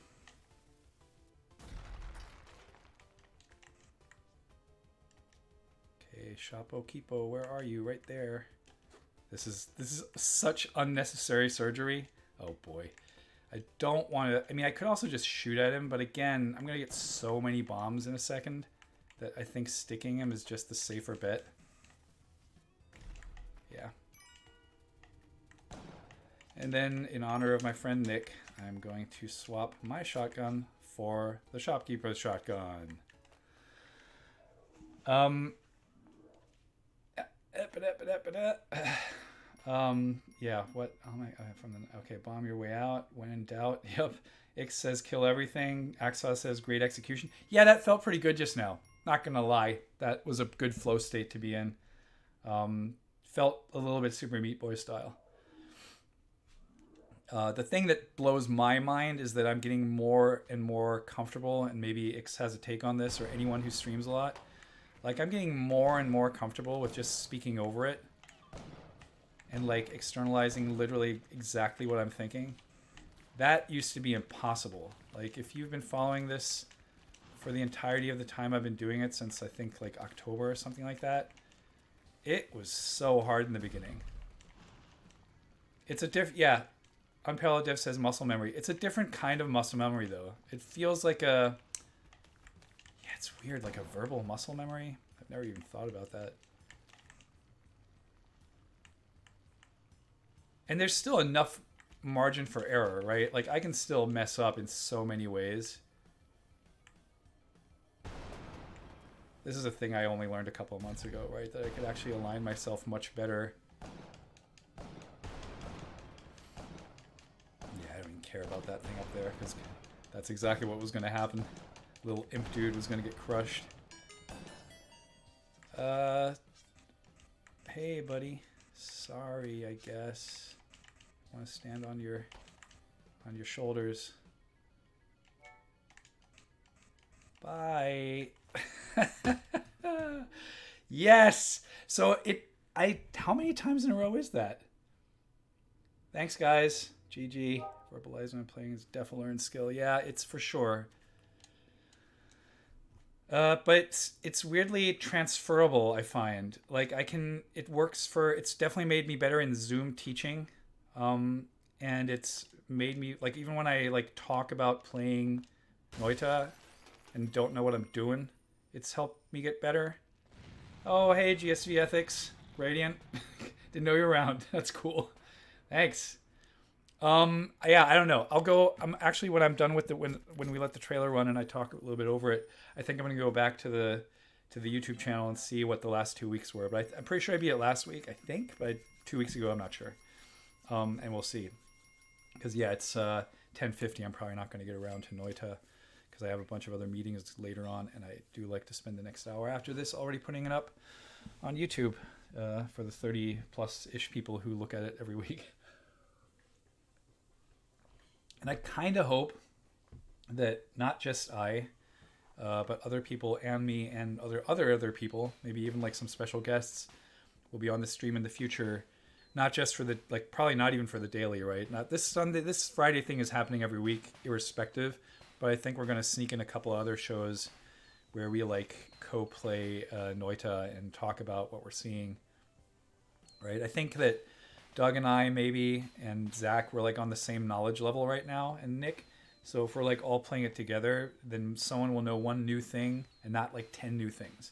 Okay, Shapo Kipo, where are you? Right there. This is such unnecessary surgery. Oh boy. I don't want to... I mean, I could also just shoot at him, but again, I'm going to get so many bombs in a second that I think sticking him is just the safer bet. Yeah. And then, in honor of my friend Nick, I'm going to swap my shotgun for the shopkeeper's shotgun. Yeah, what? Oh my, okay, bomb your way out. When in doubt, yep. Ix says kill everything. Axos says great execution. Yeah, that felt pretty good just now. Not gonna lie, that was a good flow state to be in. Felt a little bit Super Meat Boy style. The thing that blows my mind is that I'm getting more and more comfortable, and maybe Ix has a take on this, or anyone who streams a lot. Like, I'm getting more and more comfortable with just speaking over it. And like externalizing literally exactly what I'm thinking. That used to be impossible. Like, if you've been following this for the entirety of the time I've been doing it, since I think like October or something like that, it was so hard in the beginning. It's a yeah, Unparalleled Div says muscle memory. It's a different kind of muscle memory though. It feels like a... Yeah, it's weird, like a verbal muscle memory. I've never even thought about that. And there's still enough margin for error, right? Like, I can still mess up in so many ways. This is a thing I only learned a couple of months ago, right? That I could actually align myself much better. Yeah, I don't even care about that thing up there, because that's exactly what was going to happen. Little imp dude was going to get crushed. Hey, buddy. Sorry, I guess. I want to stand on your shoulders. Bye. Yes. So how many times in a row is that? Thanks, guys. GG. Verbalizing and playing is def learn skill. Yeah, it's for sure. But it's weirdly transferable, I find. Like, it works for, it's definitely made me better in Zoom teaching. And it's made me, like, even when I like talk about playing Noita and don't know what I'm doing, it's helped me get better. Oh, hey, GSV Ethics, Radiant. Didn't know you were around. That's cool. Thanks. Yeah, I don't know. I'm actually, when I'm done with when we let the trailer run and I talk a little bit over it, I think I'm going to go back to the YouTube channel and see what the last 2 weeks were. But I'm pretty sure I beat it last week, I think, but 2 weeks ago, I'm not sure. And we'll see. Because, yeah, it's 10:50. I'm probably not going to get around to Noita because I have a bunch of other meetings later on, and I do like to spend the next hour after this already putting it up on YouTube for the 30-plus-ish people who look at it every week. And I kind of hope that not just I, but other people and me and other people, maybe even like some special guests, will be on the stream in the future not just for the like probably not even for the daily, right? Not this Sunday, this Friday thing is happening every week, irrespective. But I think we're gonna sneak in a couple other shows where we like co-play Noita and talk about what we're seeing, right? I think that Doug and I maybe and Zach we're like on the same knowledge level right now, and Nick. So if we're like all playing it together, then someone will know one new thing and not like 10 new things,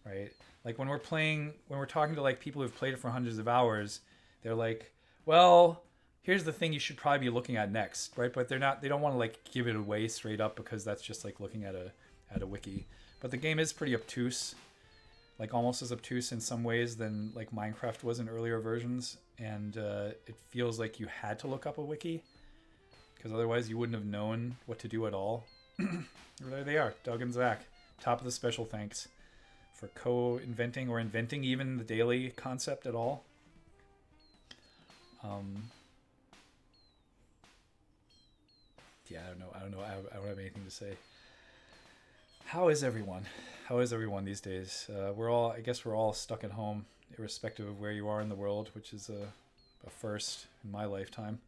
right? Like when we're talking to like people who've played it for hundreds of hours, they're like, well, here's the thing you should probably be looking at next, right? But they don't want to like give it away straight up because that's just like looking at a wiki. But the game is pretty obtuse, like almost as obtuse in some ways than like Minecraft was in earlier versions, and it feels like you had to look up a wiki because otherwise you wouldn't have known what to do at all. There they are, Doug and Zach. Top of the special thanks for co-inventing or inventing even the daily concept at all. Yeah, I don't know. I don't have anything to say. How is everyone? How is everyone these days? I guess we're all stuck at home, irrespective of where you are in the world, which is a first in my lifetime.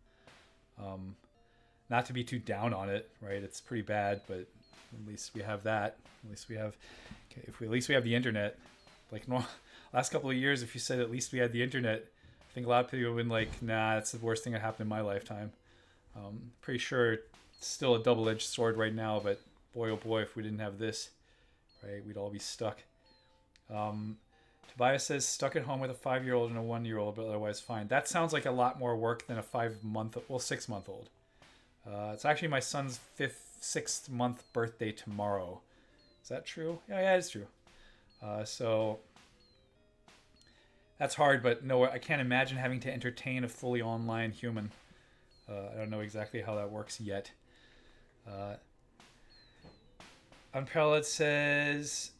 Not to be too down on it, right? It's pretty bad, but at least we have that. At least we have, at least we have the internet. Like last couple of years, if you said at least we had the internet, I think a lot of people have been like, nah, that's the worst thing that happened in my lifetime. Pretty sure it's still a double-edged sword right now, but boy, oh boy, if we didn't have this, right, we'd all be stuck. Tobias says, stuck at home with a 5-year-old and a 1-year-old, but otherwise fine. That sounds like a lot more work than a 6-month-old. It's actually my son's 6th month birthday tomorrow. Is that true? Yeah, it's true. So that's hard, but no, I can't imagine having to entertain a fully online human. I don't know exactly how that works yet. Unparalleled says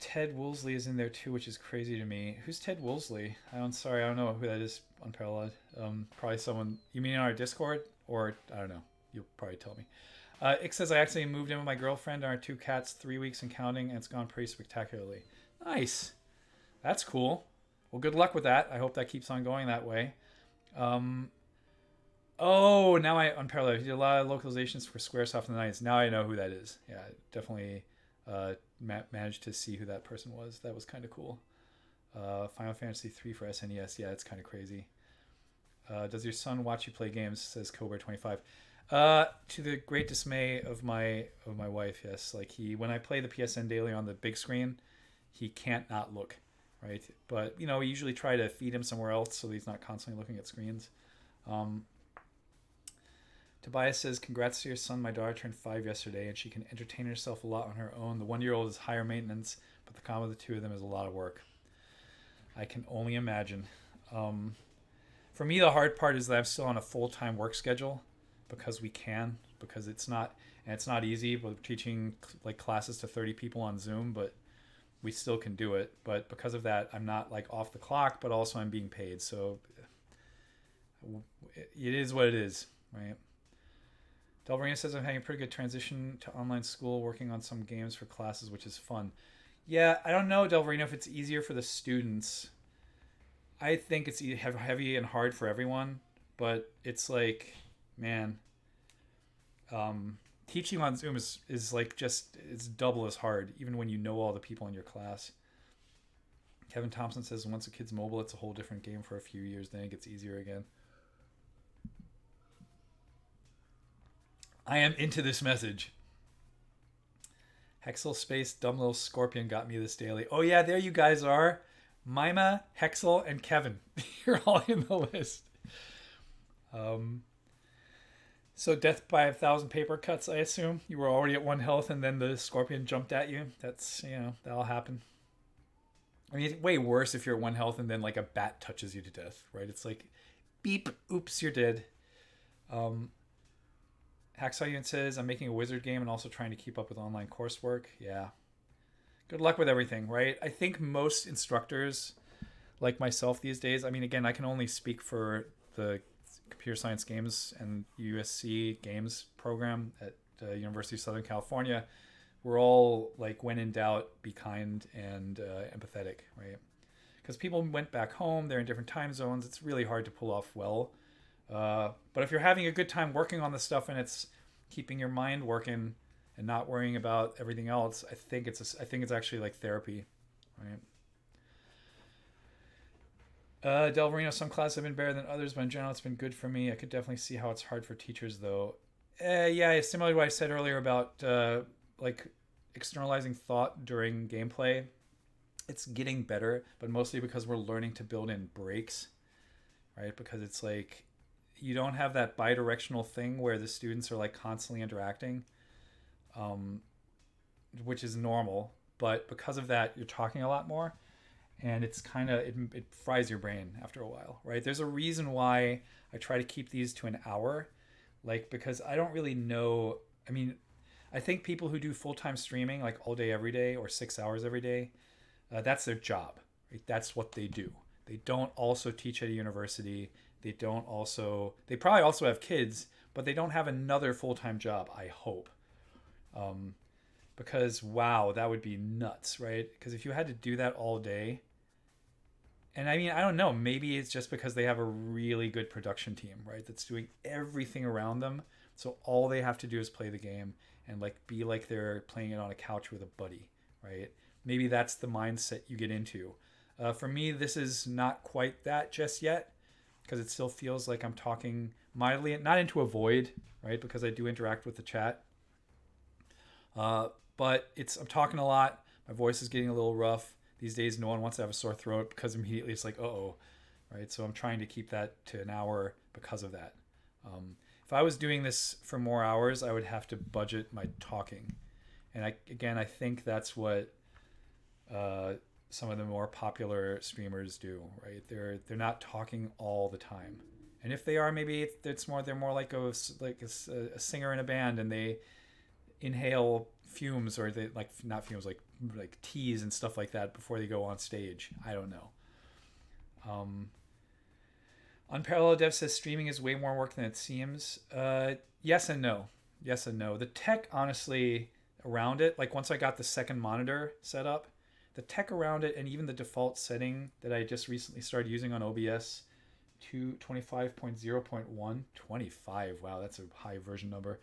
Ted Woolsey is in there too, which is crazy to me. Who's Ted Woolsey? I'm sorry, I don't know who that is. Unparalleled. Probably someone. You mean in our Discord, or I don't know. You'll probably tell me. Ick says I actually moved in with my girlfriend and our 2 cats, 3 weeks and counting, and it's gone pretty spectacularly. Nice. That's cool. Well, good luck with that. I hope that keeps on going that way. Oh, now Unparalleled. He did a lot of localizations for Squaresoft in the 90s. Now I know who that is. Yeah, definitely managed to see who that person was. That was kind of cool. Final Fantasy 3 for SNES. Yeah, it's kind of crazy. Does your son watch you play games? Says Cobra25. To the great dismay of my wife, yes. Like when I play the PSN Daily on the big screen, he can't not look, right? But we usually try to feed him somewhere else so he's not constantly looking at screens. Tobias says, congrats to your son. My daughter turned 5 yesterday and she can entertain herself a lot on her own. The 1-year-old is higher maintenance, but the combo of the two of them is a lot of work. I can only imagine. For me, the hard part is that I'm still on a full-time work schedule because it's not easy. We're teaching like classes to 30 people on Zoom, but we still can do it. But because of that, I'm not like off the clock, but also I'm being paid. So it is what it is, right? Delverina says I'm having a pretty good transition to online school, working on some games for classes, which is fun. Yeah, I don't know, Delverina, if it's easier for the students. I think it's heavy and hard for everyone, but it's like, man, teaching on Zoom is like it's double as hard, even when you know all the people in your class. Kevin Thompson says once a kid's mobile, it's a whole different game for a few years, then it gets easier again. I am into this message. Hexel Space Dumb Little Scorpion got me this daily. Oh yeah, there you guys are. Mima, Hexel, and Kevin. You're all in the list. So death by 1,000 paper cuts, I assume. You were already at 1 health and then the scorpion jumped at you. That's, that'll happen. I mean, it's way worse if you're at 1 health and then like a bat touches you to death, right? It's like, beep, oops, you're dead. Hacksaw Unit says, I'm making a wizard game and also trying to keep up with online coursework. Yeah. Good luck with everything, right? I think most instructors like myself these days, I mean, again, I can only speak for the computer science games and USC games program at the University of Southern California. We're all like, when in doubt, be kind and empathetic, right? because people went back home. They're in different time zones. It's really hard to pull off well. But if you're having a good time working on the stuff and it's keeping your mind working and not worrying about everything else, I think it's actually like therapy, right? Del Marino, some classes have been better than others, but in general, it's been good for me. I could definitely see how it's hard for teachers, though. Yeah, similar to what I said earlier about like externalizing thought during gameplay. It's getting better, but mostly because we're learning to build in breaks, right? Because it's like you don't have that bi-directional thing where the students are like constantly interacting, um, which is normal. But because of that, you're talking a lot more, and it's kind of it fries your brain after a while, right? There's a reason why I try to keep these to an hour, like because I don't really know. I mean, I think people who do full-time streaming, like all day every day or 6 hours every day, that's their job, right? That's what they do. They don't also teach at a university. They probably also have kids, but they don't have another full-time job, I hope. um, because wow, that would be nuts, right? Because if you had to do that all day, and I mean, I don't know, maybe it's just because they have a really good production team, right? That's doing everything around them. So all they have to do is play the game and like be like they're playing it on a couch with a buddy, right? Maybe that's the mindset you get into. For me, this is not quite that just yet because it still feels like I'm talking mildly, not into a void, right? Because I do interact with the chat. But I'm talking a lot. My voice is getting a little rough. These days, no one wants to have a sore throat because immediately it's like, uh-oh, right? So I'm trying to keep that to an hour because of that. If I was doing this for more hours, I would have to budget my talking. And I think that's what some of the more popular streamers do, right? They're not talking all the time. And if they are, maybe they're more like a singer in a band, and they inhale fumes, or they like not fumes, like teas and stuff like that before they go on stage. I don't know. Unparalleled Dev says streaming is way more work than it seems. Yes and no. Yes and no. The tech, honestly, around it, like once I got the second monitor set up, the tech around it, and even the default setting that I just recently started using on OBS 225.0.1, 25. Wow, that's a high version number.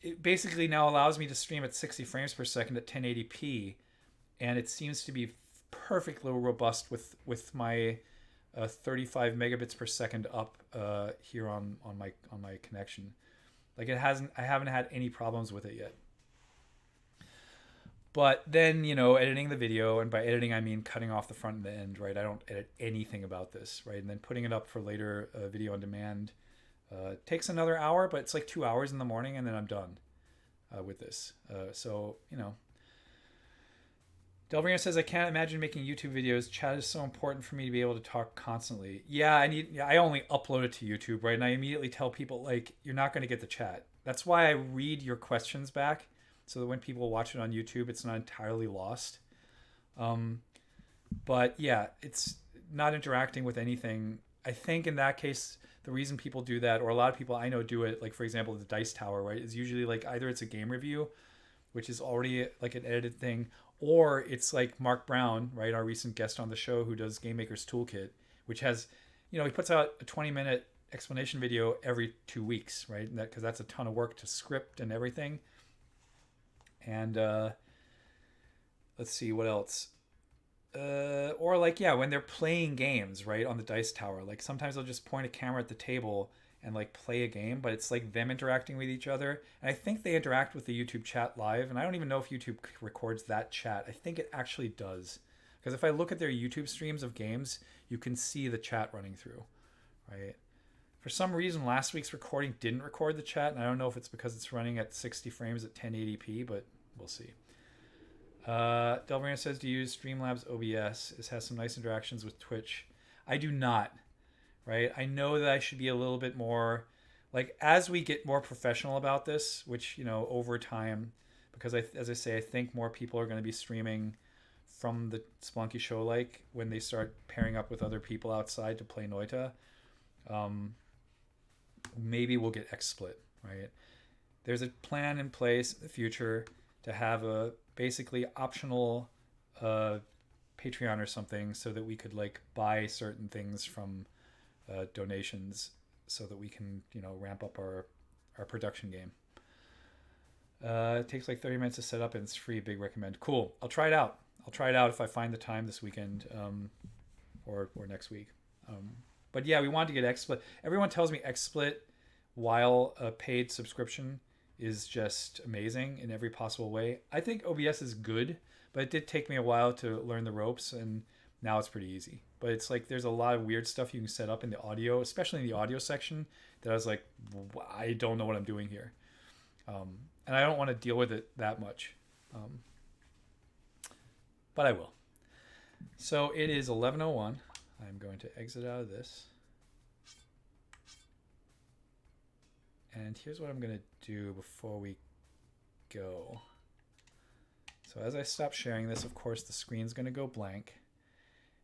It basically now allows me to stream at 60 frames per second at 1080p, and it seems to be perfectly robust with my 35 megabits per second up here on my connection. Like I haven't had any problems with it yet. But then, editing the video, and by editing I mean cutting off the front and the end, right? I don't edit anything about this, right? And then putting it up for later video on demand takes another hour, but it's like 2 hours in the morning, and then I'm done with this. So Delverino says, I can't imagine making YouTube videos. Chat is so important for me to be able to talk constantly. Yeah, I only upload it to YouTube, right? And I immediately tell people, like, you're not going to get the chat. That's why I read your questions back, so that when people watch it on YouTube, it's not entirely lost. But yeah, it's not interacting with anything. I think in that case, the reason people do that, or a lot of people I know do it, like for example, the Dice Tower, right, is usually like either it's a game review, which is already like an edited thing, or it's like Mark Brown, right, our recent guest on the show who does Game Maker's Toolkit, which has, he puts out a 20-minute explanation video every 2 weeks, right? And because that's a ton of work to script and everything. And let's see what else. Or like, yeah, when they're playing games, right, on the Dice Tower, like sometimes they'll just point a camera at the table and like play a game, but it's like them interacting with each other. And I think they interact with the YouTube chat live, and I don't even know if YouTube records that chat. I think it actually does, because if I look at their YouTube streams of games, you can see the chat running through, right? For some reason, last week's recording didn't record the chat, and I don't know if it's because it's running at 60 frames at 1080p, but we'll see. Delmarina says, do you use Streamlabs OBS? It has some nice interactions with Twitch. I do not, right? I know that I should be a little bit more, like, as we get more professional about this, which, over time, because as I say, I think more people are going to be streaming from the Spelunky show, like, when they start pairing up with other people outside to play Noita. Maybe we'll get XSplit, right? There's a plan in place in the future to have a basically optional Patreon or something so that we could like buy certain things from donations so that we can, ramp up our production game. It takes like 30 minutes to set up and it's free. Big recommend. Cool. I'll try it out. If I find the time this weekend or next week. But yeah, we wanted to get XSplit. Everyone tells me XSplit, while a paid subscription, is just amazing in every possible way. I think OBS is good, but it did take me a while to learn the ropes, and now it's pretty easy. But it's like there's a lot of weird stuff you can set up in the audio, especially in the audio section, that I was like, I don't know what I'm doing here. And I don't want to deal with it that much. But I will. So it is 11:01. I'm going to exit out of this. And here's what I'm going to do before we go. So as I stop sharing this, of course, the screen's going to go blank.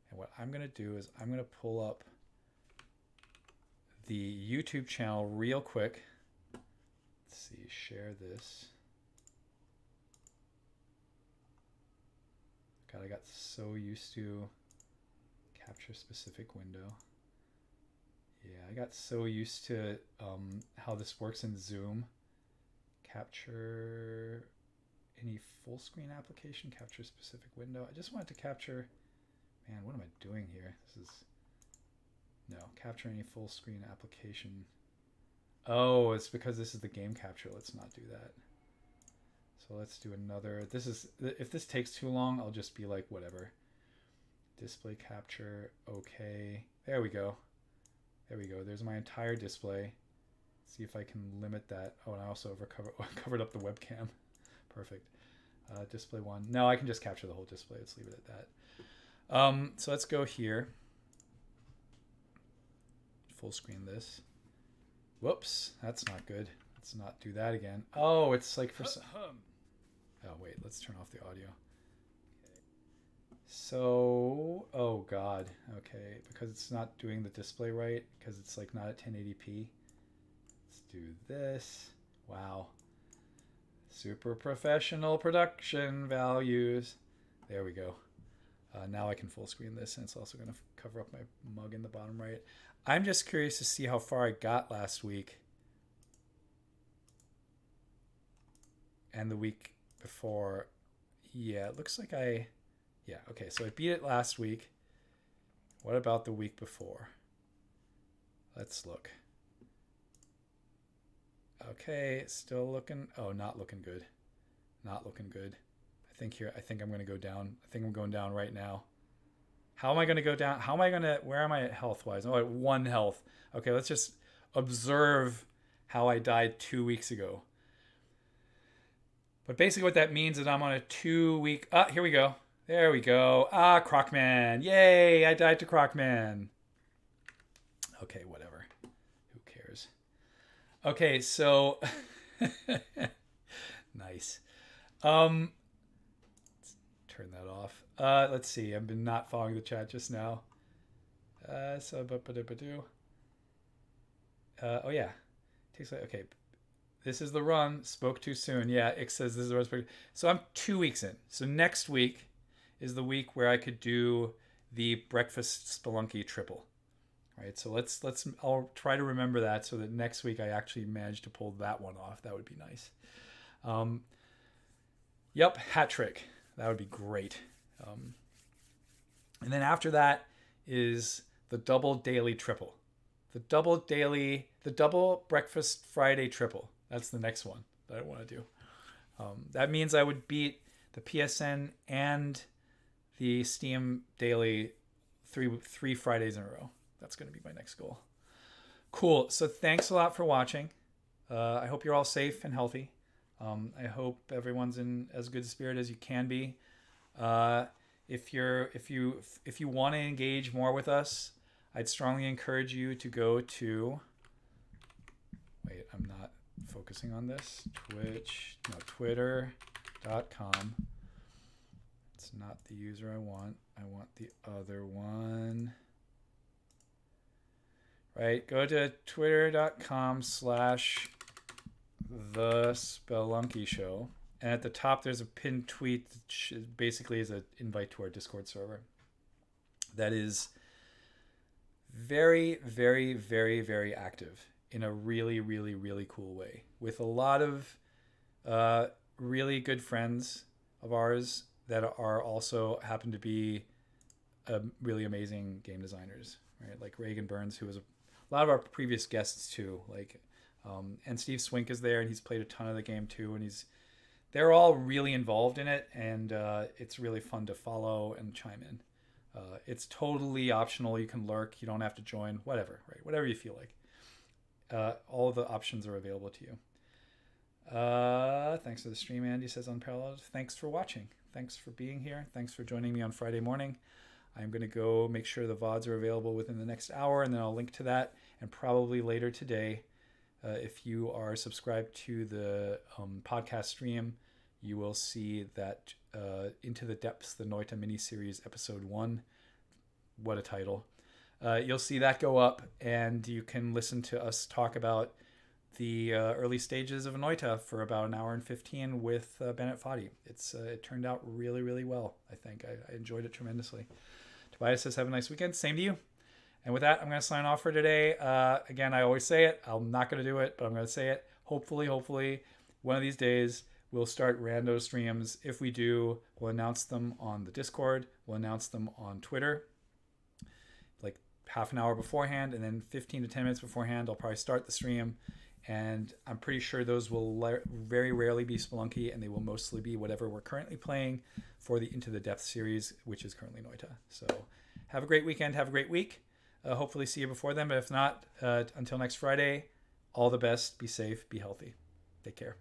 And what I'm going to do is I'm going to pull up the YouTube channel real quick. Let's see, share this. God, I got so used to capture specific window. Yeah, I got so used to how this works in Zoom. Capture any full screen application, capture specific window. I just wanted to capture, man, what am I doing here? Capture any full screen application. Oh, it's because this is the game capture. Let's not do that. So let's do another. If this takes too long, I'll just be like, whatever. Display capture, okay. There we go. There's my entire display. See if I can limit that. Oh, and I also covered up the webcam. Perfect. Display one. No, I can just capture the whole display. Let's leave it at that. So let's go here. Full screen this. Whoops, that's not good. Let's not do that again. Oh, it's like for some... Oh, wait, let's turn off the audio. So, oh God, okay, because it's not doing the display right, because it's like not at 1080p. Let's do this. Wow. Super professional production values. There we go. Now I can full screen this, and it's also going to cover up my mug in the bottom right. I'm just curious to see how far I got last week. And the week before. Yeah, it looks like yeah, okay, so I beat it last week. What about the week before? Let's look. Okay, still looking, oh, not looking good. Not looking good. I think I'm going to go down. I think I'm going down right now. How am I going to go down? Where am I at health-wise? Oh, at 1 health. Okay, let's just observe how I died 2 weeks ago. But basically what that means is I'm on a 2-week, here we go. There we go. Crocman. Yay, I died to Crocman. Okay, whatever. Who cares? Okay, so nice. Let's turn that off. Let's see. I've been not following the chat just now. Oh yeah. Takes like, okay. This is the run. Spoke too soon. Yeah, it says this is the run. So I'm 2 weeks in. So next week is the week where I could do the breakfast Spelunky triple. Right, so I'll try to remember that so that next week I actually manage to pull that one off. That would be nice. Yep, hat trick. That would be great. And then after that is the double daily triple. The double breakfast Friday triple. That's the next one that I want to do. That means I would beat the PSN and the Steam daily three Fridays in a row. That's going to be my next goal. Cool. So thanks a lot for watching. I hope you're all safe and healthy. I hope everyone's in as good a spirit as you can be. If you want to engage more with us, I'd strongly encourage you to go to, wait, I'm not focusing on this. Twitter.com. It's not the user I want. I want the other one. Right, go to twitter.com/the Spelunky Show And at the top, there's a pinned tweet that basically is an invite to our Discord server. That is very, very, very, very active in a really, really, really cool way, with a lot of really good friends of ours that are also happen to be really amazing game designers, right? Like Reagan Burns, who was a lot of our previous guests too. Like, and Steve Swink is there, and he's played a ton of the game too, and they're all really involved in it, and it's really fun to follow and chime in. It's totally optional. You can lurk. You don't have to join. Whatever, right? Whatever you feel like. All the options are available to you. Thanks for the stream, Andy says Unparalleled. Thanks for watching. Thanks for being here. Thanks for joining me on Friday morning. I'm going to go make sure the VODs are available within the next hour, and then I'll link to that. And probably later today, if you are subscribed to the podcast stream, you will see that Into the Depths, the Noita miniseries, episode 1. What a title. You'll see that go up, and you can listen to us talk about the early stages of Noita for about an hour and 15 with Bennett Foddy. It turned out really, really well, I think. I enjoyed it tremendously. Tobias says, have a nice weekend. Same to you. And with that, I'm going to sign off for today. Again, I always say it. I'm not going to do it, but I'm going to say it. Hopefully, one of these days, we'll start rando streams. If we do, we'll announce them on the Discord. We'll announce them on Twitter. Like half an hour beforehand, and then 15 to 10 minutes beforehand, I'll probably start the stream. And I'm pretty sure those will very rarely be Spelunky, and they will mostly be whatever we're currently playing for the Into the Depths series, which is currently Noita. So have a great weekend. Have a great week. Hopefully see you before then. But if not, until next Friday, all the best. Be safe. Be healthy. Take care.